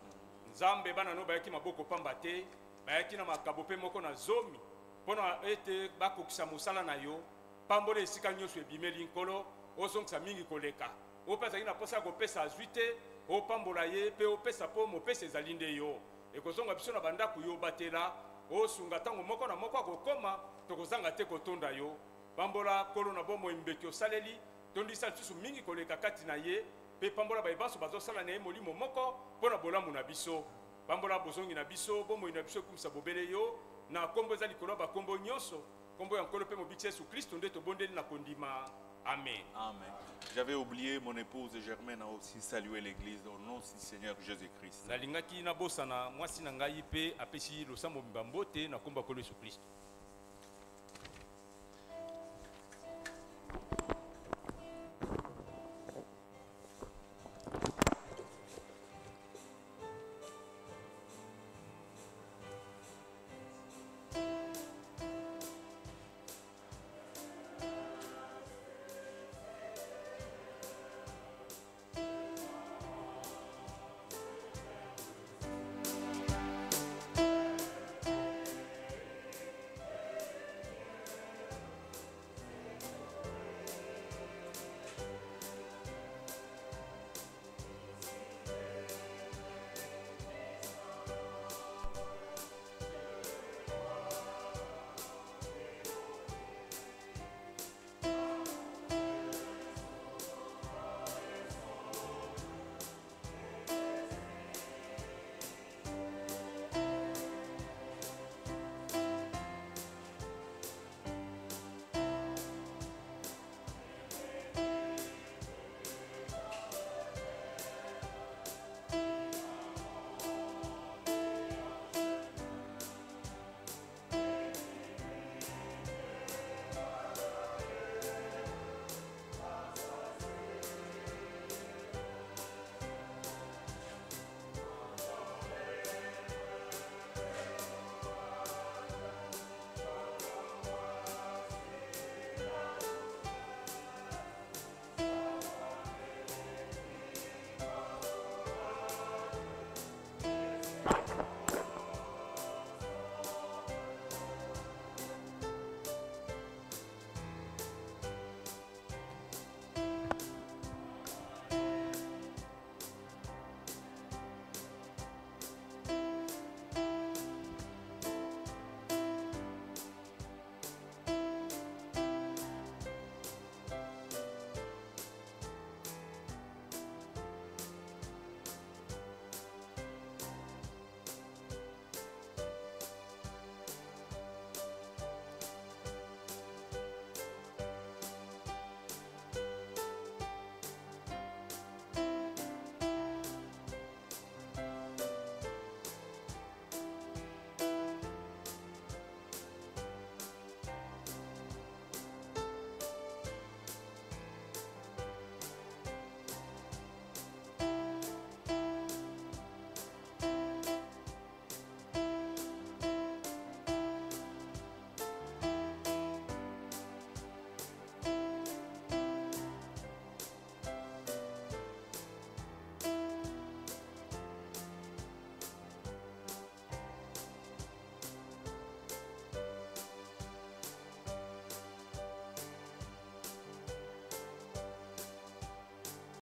nzambe bana no bayaki maboko pamba te bayaki na makabo mpe moko na zomi mpona ete bakokisa mosala na yo pambola esika nyonso ebimeli nkolo ozongisa mingi koleka oyo mpe azalaki na mposa ya kopesa azwi te opambola ye mpe opesa mpo mopesa ezali nde yo ekozonga biso na bandako yo obatela osunga ntango moko na moko akokoma tokozanga te kotonda yo pambola kolo na bomoi mbeki osaleli tondisa lisusu mingi koleka kati na ye mpe pambola bayebanso bazosala na ye molimo moko mpo na bolamu na biso pambola bozongi na biso bomoi na biso ekumisa bobele yo na kombo za likolo ba kombo nyonso kombo ya nkolo pe mobikisi Yesu Kristo nde tobondeli na kondima. Amen. Amen. J'avais oublié, mon épouse Germaine a aussi salué l'église au nom du Seigneur Jésus-Christ. Nalingaki na bosana mwasi na ngai pe apesi losambo mbambote na kombo ya Yesu Kristo.